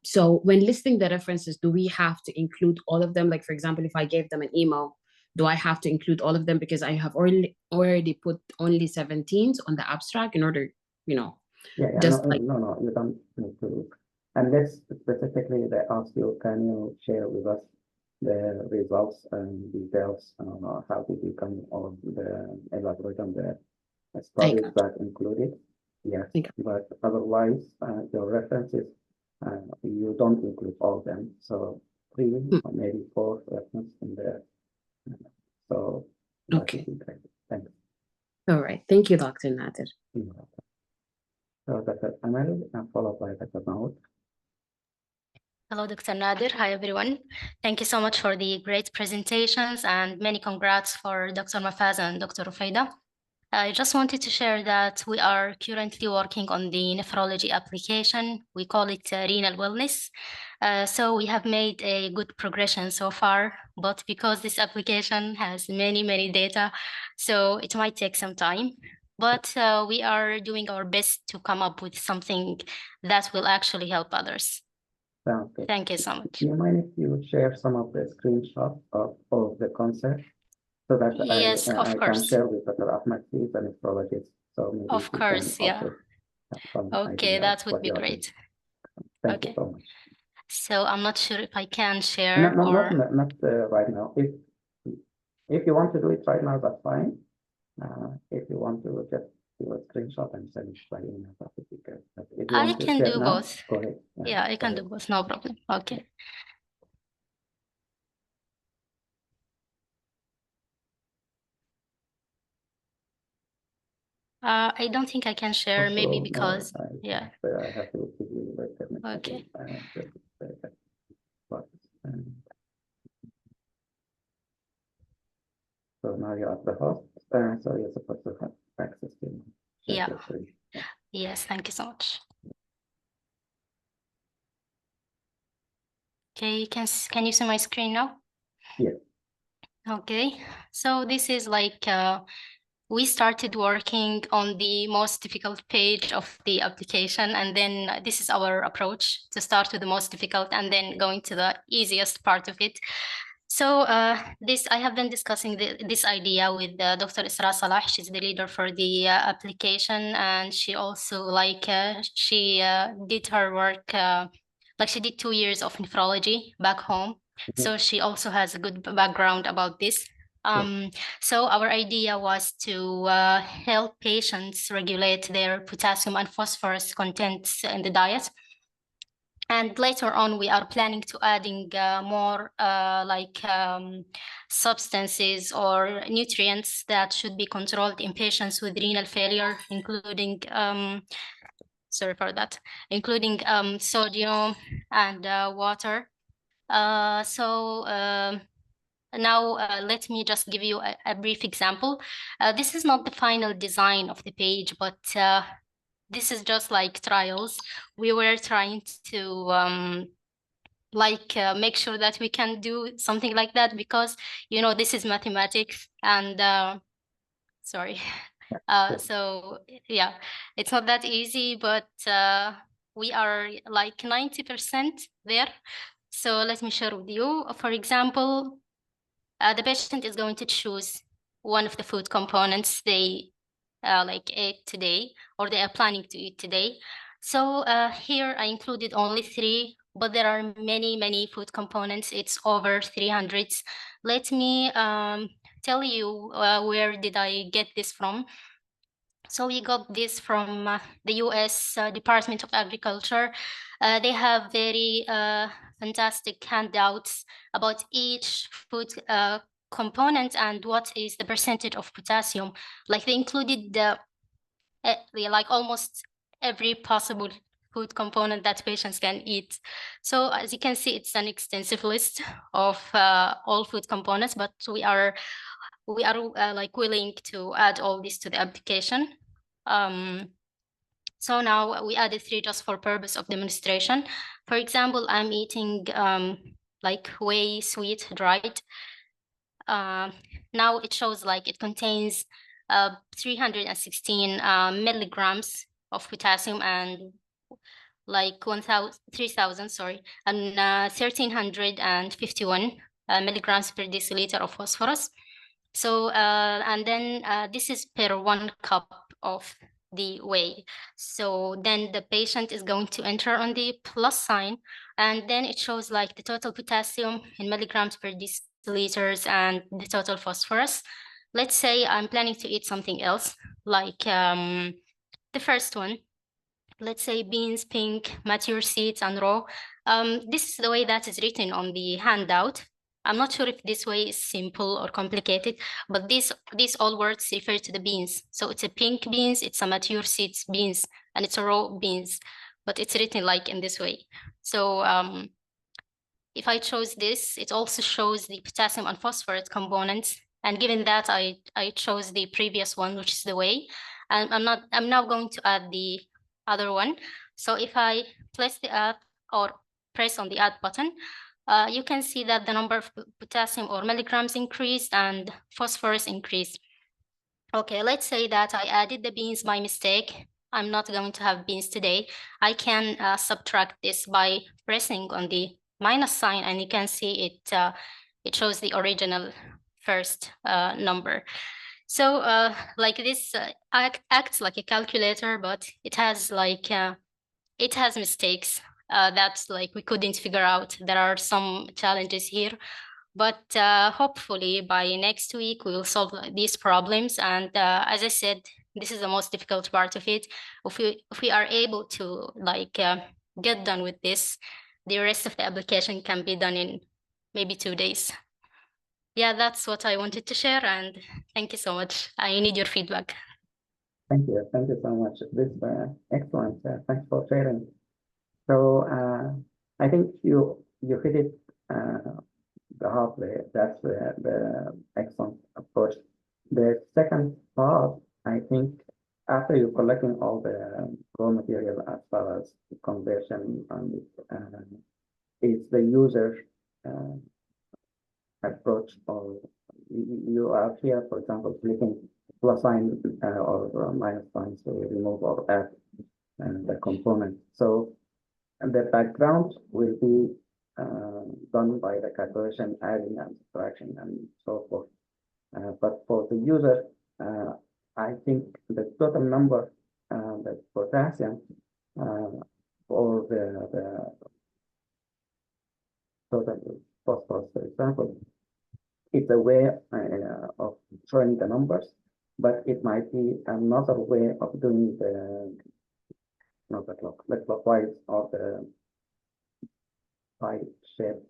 So when listing the references, do we have to include all of them? Like, for example, if I gave them an email, do I have to include all of them? Because I have already put only 17s on the abstract in order, just like. No, you don't need to. Unless specifically they ask you, can you share with us the results and details, how did you come on the elaborate on the studies that included? Yes, but otherwise, your references, you don't include all of them. So 3 or maybe 4 references in there. So Okay. Thanks. All right. Thank you, Dr. Nader. So Dr. Amal, followed by Dr. Maud. Hello, Dr. Nader. Hi, everyone. Thank you so much for the great presentations and many congrats for Dr. Mafaz and Dr. Rufaida. I just wanted to share that we are currently working on the nephrology application. We call it renal wellness. So we have made a good progression so far, but because this application has many data, so it might take some time. But we are doing our best to come up with something that will actually help others. Sounds good. Thank you so much. Do you mind if you share some of the screenshots of the concept so that Yes, I of course. can share with Dr. Ahmed, he's an nephrologist. So maybe of course, yeah. Okay, that would be great. Thank you so much. So I'm not sure if I can share not right now. If you want to do it right now, that's fine. If you want to just do a screenshot and send it by email, that would be good. But if you I want to can share do now, both. go ahead. Yeah, I can do both, no problem. Okay. I don't think I can share, maybe because, yeah. I have to give you the permission. Okay. So now you're at the host, so you're supposed to have access to yeah. Yes, thank you so much. Okay, can you see my screen now? Yeah. Okay, so this is like we started working on the most difficult page of the application, and then this is our approach, to start with the most difficult and then going to the easiest part of it. So I have been discussing this idea with Dr. Isra Salah. She's the leader for the application, and she also she did her work, like she did 2 years of nephrology back home. So she also has a good background about this. So our idea was to help patients regulate their potassium and phosphorus contents in the diet. And later on, we are planning to adding more substances or nutrients that should be controlled in patients with renal failure, including, sorry for that, including sodium and water. Now, let me just give you a brief example. This is not the final design of the page, but this is just like trials. We were trying to make sure that we can do something like that because, this is mathematics and, sorry. So yeah, it's not that easy, but we are like 90% there. So let me share with you. For example, the patient is going to choose one of the food components they like ate today, or they are planning to eat today. So here I included only 3, but there are many food components. It's over 300. Let me tell you where did I get this from. So we got this from the US Department of Agriculture. They have very fantastic handouts about each food component and what is the percentage of potassium. Like they included like almost every possible food component that patients can eat. So as you can see, it's an extensive list of all food components, but we are like willing to add all this to the application. So now we added 3 just for purpose of demonstration. For example, I'm eating like whey sweet dried. Now it shows like it contains 316 milligrams of potassium and like 3,000, sorry, and 1,351 milligrams per deciliter of phosphorus. So, and then this is per 1 cup of the whey. So then the patient is going to enter on the plus sign, and then it shows like the total potassium in milligrams per deciliters and the total phosphorus. Let's say I'm planning to eat something else, like the first one. Let's say beans, pink, mature seeds, and raw. This is the way that is written on the handout. I'm not sure if this way is simple or complicated, but these all words refer to the beans. So it's a pink beans, it's a mature seeds beans, and it's a raw beans, but it's written like in this way. So if I chose this, it also shows the potassium and phosphorus components. And given that I chose the previous one, which is the whey, and I'm now going to add the other one. So if I place the add or press on the add button, you can see that the number of potassium or milligrams increased and phosphorus increased. Okay, let's say that I added the beans by mistake. I'm not going to have beans today. I can subtract this by pressing on the minus sign, and you can see it shows the original first number. So like this acts like a calculator, but it has like it has mistakes that's like we couldn't figure out. There are some challenges here, but hopefully by next week we will solve these problems. And as I said, this is the most difficult part of it. If we are able to like get done with this, the rest of the application can be done in maybe 2 days. Yeah, that's what I wanted to share, and thank you so much. I need your feedback. Thank you so much. This excellent. Thanks for sharing. So I think you hit it the halfway. That's the excellent approach. The second part, I think, after you're collecting all the raw material as far as conversion and is the user approach, or you are here, for example, clicking plus sign or minus sign, so remove or add the component. So the background will be done by the calculation, adding and subtraction and so forth. But for the user, I think the total number, the potassium, or the total phosphorus, for example, it's a way of showing the numbers, but it might be another way of doing the clockwise or the pie shape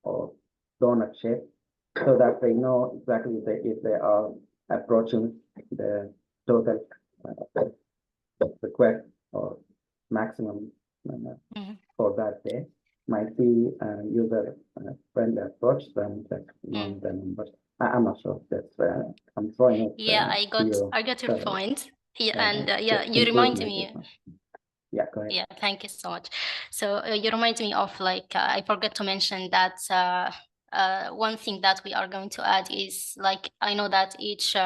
or donut shape, so that they know exactly if they are approaching the total request or maximum for that day. Might be user friendly approach than knowing the numbers. I'm not sure. That's I'm throwing it. Yeah, I got your point. Yeah, and yeah, you remind me. Yeah, go ahead. Yeah, thank you so much. So you remind me of like I forgot to mention that one thing that we are going to add is like I know that each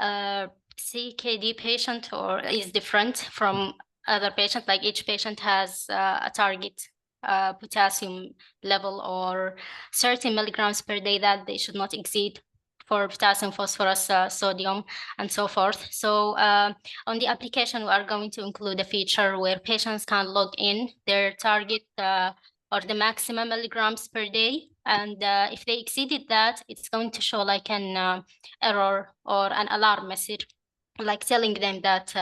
CKD patient or is different from other patients, like each patient has a target potassium level or 30 milligrams per day that they should not exceed for potassium, phosphorus, sodium, and so forth. So on the application, we are going to include a feature where patients can log in their target or the maximum milligrams per day. And if they exceeded that, it's going to show like an error or an alarm message, like telling them that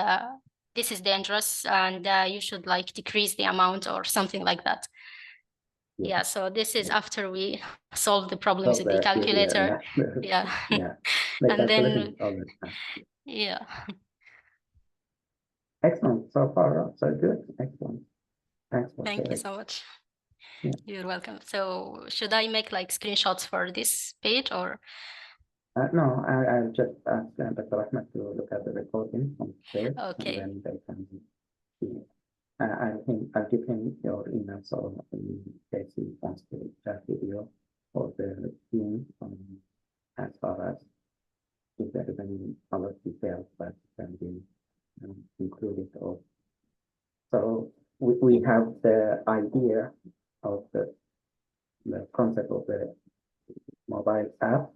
this is dangerous and you should like decrease the amount or something like that. Yeah, so this is after we solve the problems So with the calculator. Yeah. Yeah. The And then, calculation of it. yeah. Excellent. So far, so good. Excellent. Thanks for Thank you sharing. so much. Yeah. You're welcome. So should I make like screenshots for this page or? No, I'll just ask Abdelrahman to look at the recording from today, Okay. and then they can see. I'll give him your email so in case he wants to chat with you or the team as far as if there is any other details that can be included. Or so we have the idea of the concept of the mobile app,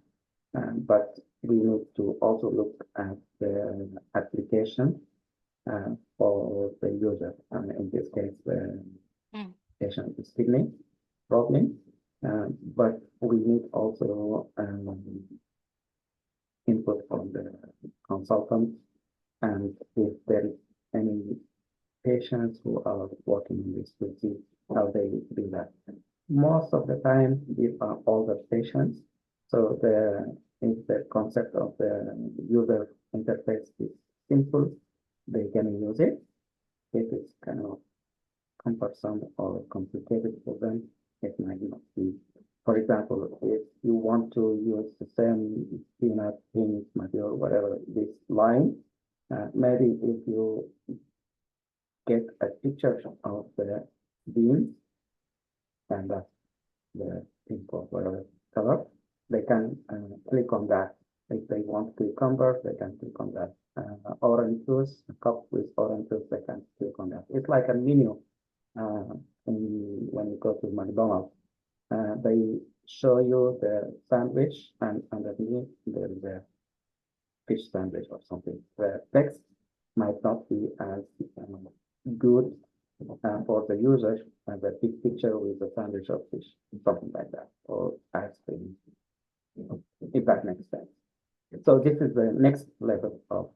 but we need to also look at the application for the user. And in this case, the patient is kidney problem, but we need also input from the consultant, and if there is any patients who are working in this to see how they do that. Most of the time, these are older patients, so if the concept of the user interface is simple, they can use it. If it's kind of cumbersome or complicated for them, it might not be. For example, if you want to use the same peanut, penis, material, whatever this line, maybe if you get a picture of the beans and that's the pink or whatever color, they can click on that. If they want to convert, they can click on that. Orange juice, a cup with orange juice, they can click on that. It's like a menu when you go to McDonald's. They show you the sandwich, and underneath there is a fish sandwich or something. The text might not be as good for the user as a big picture with a sandwich of fish, something like that, or ice cream, if that makes sense. So this is the next level of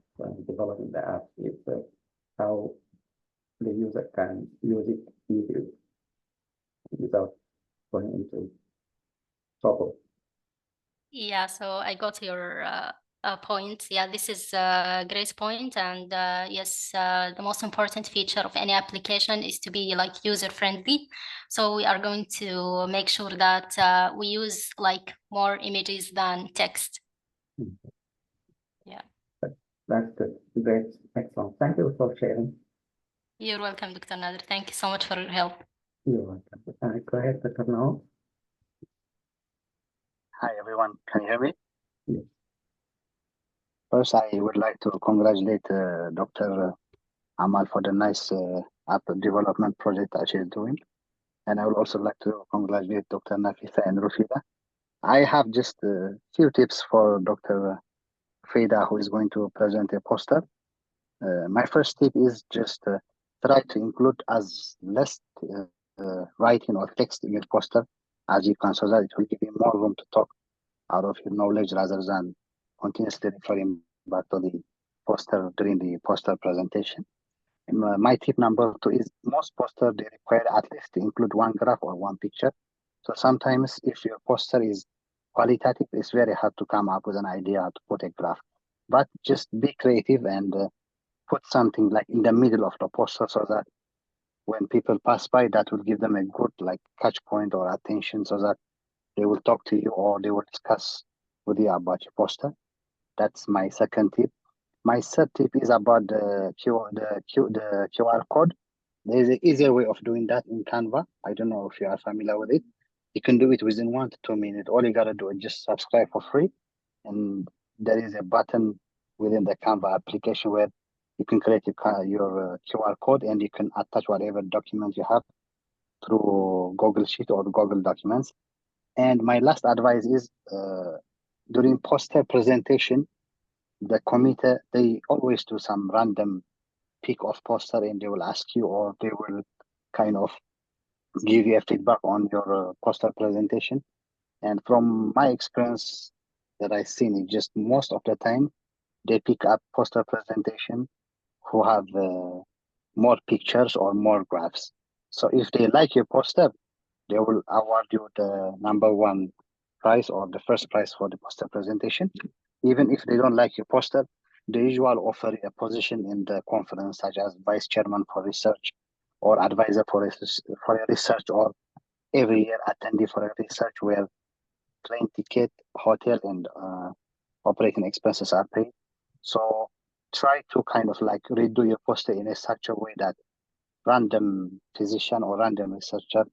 developing the app, is how the user can use it easily without going into trouble. Yeah, so I got your point. Yeah, this is a great point. And yes, the most important feature of any application is to be like user friendly. So we are going to make sure that we use like more images than text. Yeah. That's good. Great. Excellent. Thank you for sharing. You're welcome, Dr. Nader. Thank you so much for your help. You're welcome. Go ahead, Dr. Noura. Hi, everyone. Can you hear me? Yes. First, I would like to congratulate Dr. Amal for the nice app development project that she's doing. And I would also like to congratulate Dr. Nafisa and Rufida. I have just a few tips for Dr. Fida, who is going to present a poster. My first tip is just try to include as less writing or text in your poster as you can, so that it will give you more room to talk out of your knowledge rather than continuously referring back to the poster during the poster presentation. And my tip number 2 is most posters, they require at least to include one graph or one picture. So sometimes if your poster is qualitative, it's very hard to come up with an idea how to put a graph. But just be creative and put something like in the middle of the poster, so that when people pass by, that will give them a good like catch point or attention, so that they will talk to you or they will discuss with you about your poster. That's my second tip. My third tip is about the QR code. There is an easier way of doing that in Canva. I don't know if you are familiar with it. You can do it within 1 to 2 minutes. All you gotta do is just subscribe for free, and there is a button within the Canva application where you can create your QR code and you can attach whatever document you have through Google Sheet or Google Documents. And my last advice is during poster presentation, the committee, they always do some random pick of poster and they will ask you, or they will kind of give you a feedback on your poster presentation. And from my experience that I've seen, it just most of the time, they pick up poster presentation who have more pictures or more graphs. So if they like your poster, they will award you the #1 prize or the first prize for the poster presentation. Even if they don't like your poster, they usually offer a position in the conference, such as vice chairman for research or advisor for a research, or every year attendee for a research, where plane ticket, hotel, and operating expenses are paid. So try to kind of like redo your poster in such a way that random physician or random researcher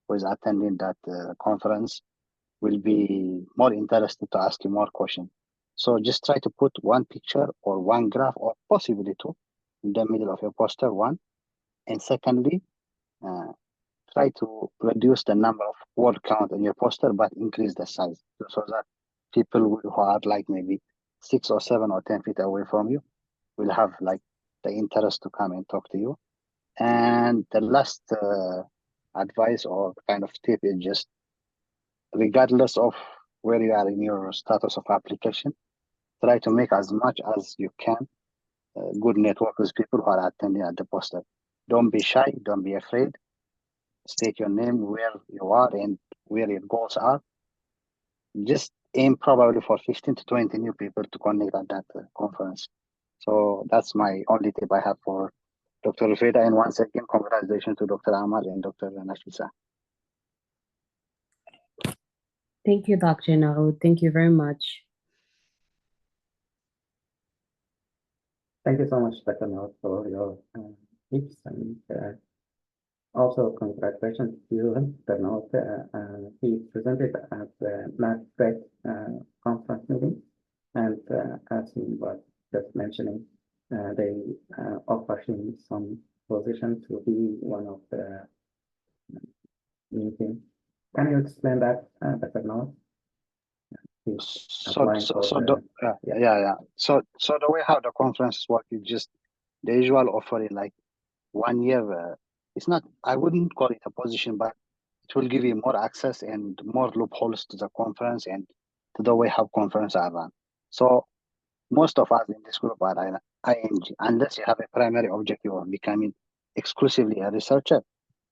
who is attending that conference will be more interested to ask you more questions. So just try to put one picture or one graph or possibly two in the middle of your poster, one. And secondly, try to reduce the number of word count in your poster, but increase the size so that people who are like maybe 6 or 7 or 10 feet away from you will have like the interest to come and talk to you. And the last advice or kind of tip is just, regardless of where you are in your status of application, try to make as much as you can good network with people who are attending at the poster. Don't be shy, don't be afraid. State your name, where you are, and where your goals are. Just aim probably for 15 to 20 new people to connect at that conference. So that's my only tip I have for Dr. Rufeda. And once again, congratulations to Dr. Amal and Dr. Nafisa. Thank you, Dr. Noura. Thank you very much. Thank you so much, Dr. Noura, for your tips, and also congratulations to you, Dr. Noura. He presented at the NASDAQ conference meeting, and as he was just mentioning, they offer him some position to be one of the meeting. Can you explain that, Dr. Noura? So the way how the conferences work is just the usual offering, like 1 year. It's not, I wouldn't call it a position, but it will give you more access and more loopholes to the conference and to the way how conferences are run. So most of us in this group are ING, unless you have a primary objective of becoming exclusively a researcher.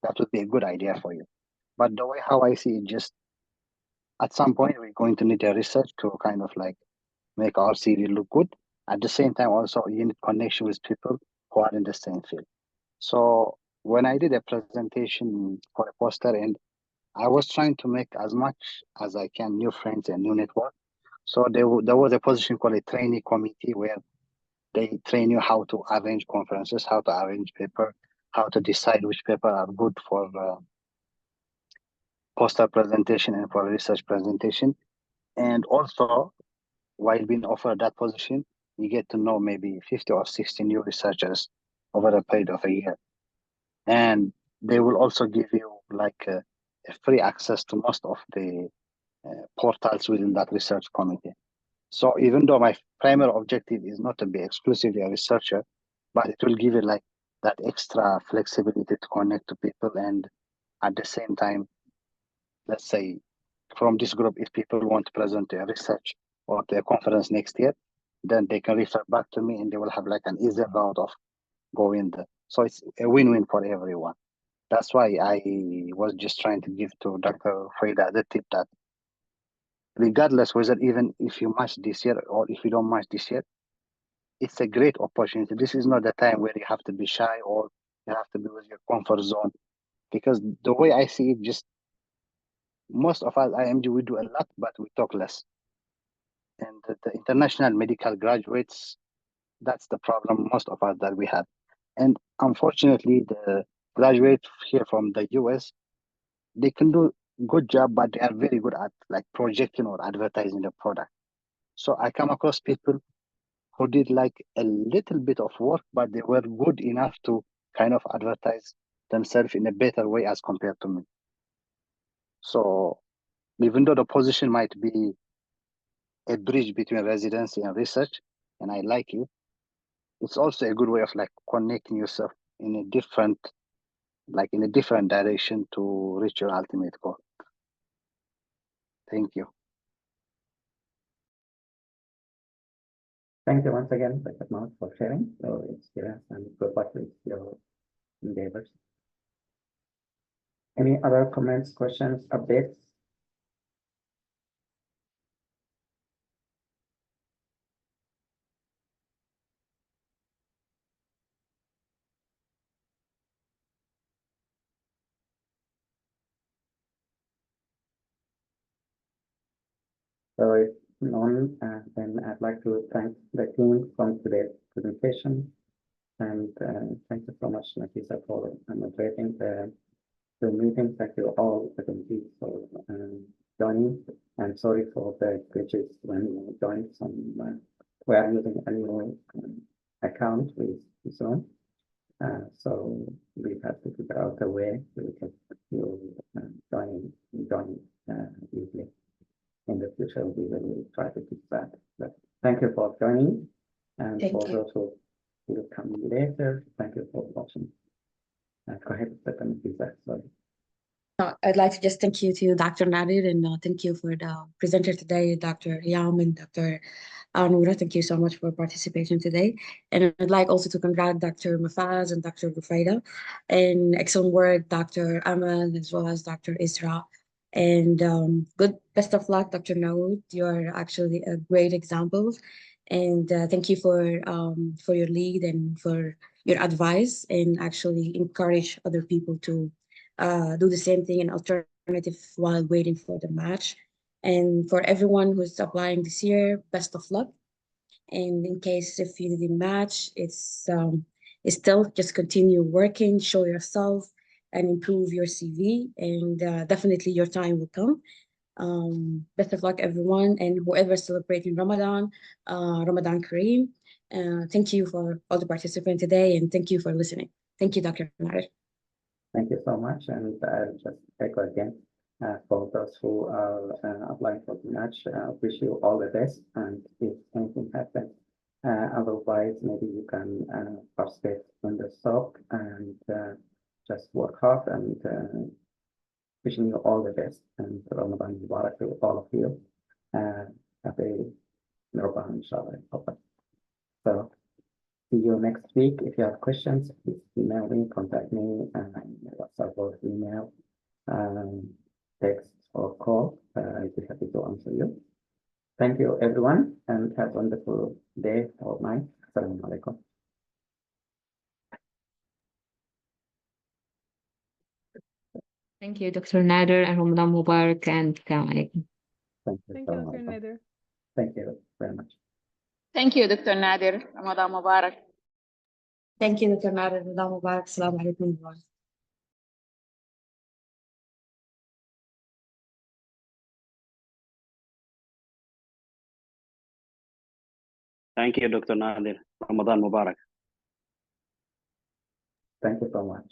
That would be a good idea for you. But the way how I see it, just at some point we're going to need a research to kind of like make our CV look good. At the same time, also you need connection with people who are in the same field. So when I did a presentation for a poster, and I was trying to make as much as I can new friends and new network. So there was a position called a trainee committee, where they train you how to arrange conferences, how to arrange paper, how to decide which paper are good for poster presentation and for research presentation. And also, while being offered that position, you get to know maybe 50 or 60 new researchers over a period of a year. And they will also give you like a free access to most of the portals within that research committee. So even though my primary objective is not to be exclusively a researcher, but it will give you like that extra flexibility to connect to people. And at the same time, let's say from this group, if people want to present their research or their conference next year, then they can refer back to me and they will have like an easy route of going there. So it's a win-win for everyone. That's why I was just trying to give to Dr. Faida the tip that regardless whether even if you match this year or if you don't match this year, it's a great opportunity. This is not the time where you have to be shy or you have to be with your comfort zone. Because the way I see it, just most of us IMG, we do a lot, but we talk less. And the international medical graduates, that's the problem most of us that we have. And unfortunately, the graduates here from the US, they can do good job, but they are very good at like projecting or advertising the product. So I come across people who did like a little bit of work, but they were good enough to kind of advertise themselves in a better way as compared to me. So even though the position might be a bridge between residency and research, and I like it, it's also a good way of like connecting yourself in a different direction to reach your ultimate goal. Thank you. Thank you once again, Dr. Mahmoud, for sharing your experience and with your endeavors. Any other comments, questions, updates? So if none, then I'd like to thank the team from today's presentation. And thank you so much, Nafisa, for moderating the meeting. Thank you all attendees for joining. And sorry for the glitches when you joined. We are using a new account with Zoom. So we have to figure out a way we can join easily. In the future, we will try to fix that. But thank you for joining. And for those who will come later, thank you for watching. Go ahead, Stefan, please. Sorry. I'd like to just thank you to Dr. Nadir and thank you for the presenter today, Dr. Heiam and Dr. Noura. Thank you so much for participating today. And I'd like also to congratulate Dr. Mafaz and Dr. Rufaida and excellent work, Dr. Aman, as well as Dr. Isra. And best of luck, Dr. Naoud. You're actually a great example. And thank you for your lead and for your advice and actually encourage other people to do the same thing in alternative while waiting for the match. And for everyone who's applying this year, best of luck. And in case if you didn't match, it's still just continue working, show yourself, and improve your CV. And definitely your time will come. Best of luck, everyone, and whoever's celebrating Ramadan, Ramadan Kareem. Thank you for all the participants today, and thank you for listening. Thank you, Dr. Nadir. Thank you so much. And I'll just echo again, for those who are applying for the match, wish you all the best. And if anything happens, otherwise, maybe you can participate in the SOC and just work hard and wishing you all the best. And Ramadan Mubarak to all of you. Happy Ramadan, inshallah. So, see you next week. If you have questions, please email me, contact me, WhatsApp or email, text or call. I'd be happy to answer you. Thank you, everyone, and have a wonderful day or night. Assalamu alaikum. Thank you, Dr. Nader, and Ramadan Mubarak, and Assalamu alaikum. Thank you. Thank you, Dr. Nader. Thank you very much. Thank you, Dr. Nadir. Ramadan Mubarak. Thank you, Dr. Nadir. Ramadan Mubarak. Assalamu alaikum, everyone. Thank you, Dr. Nadir. Ramadan Mubarak. Thank you so much.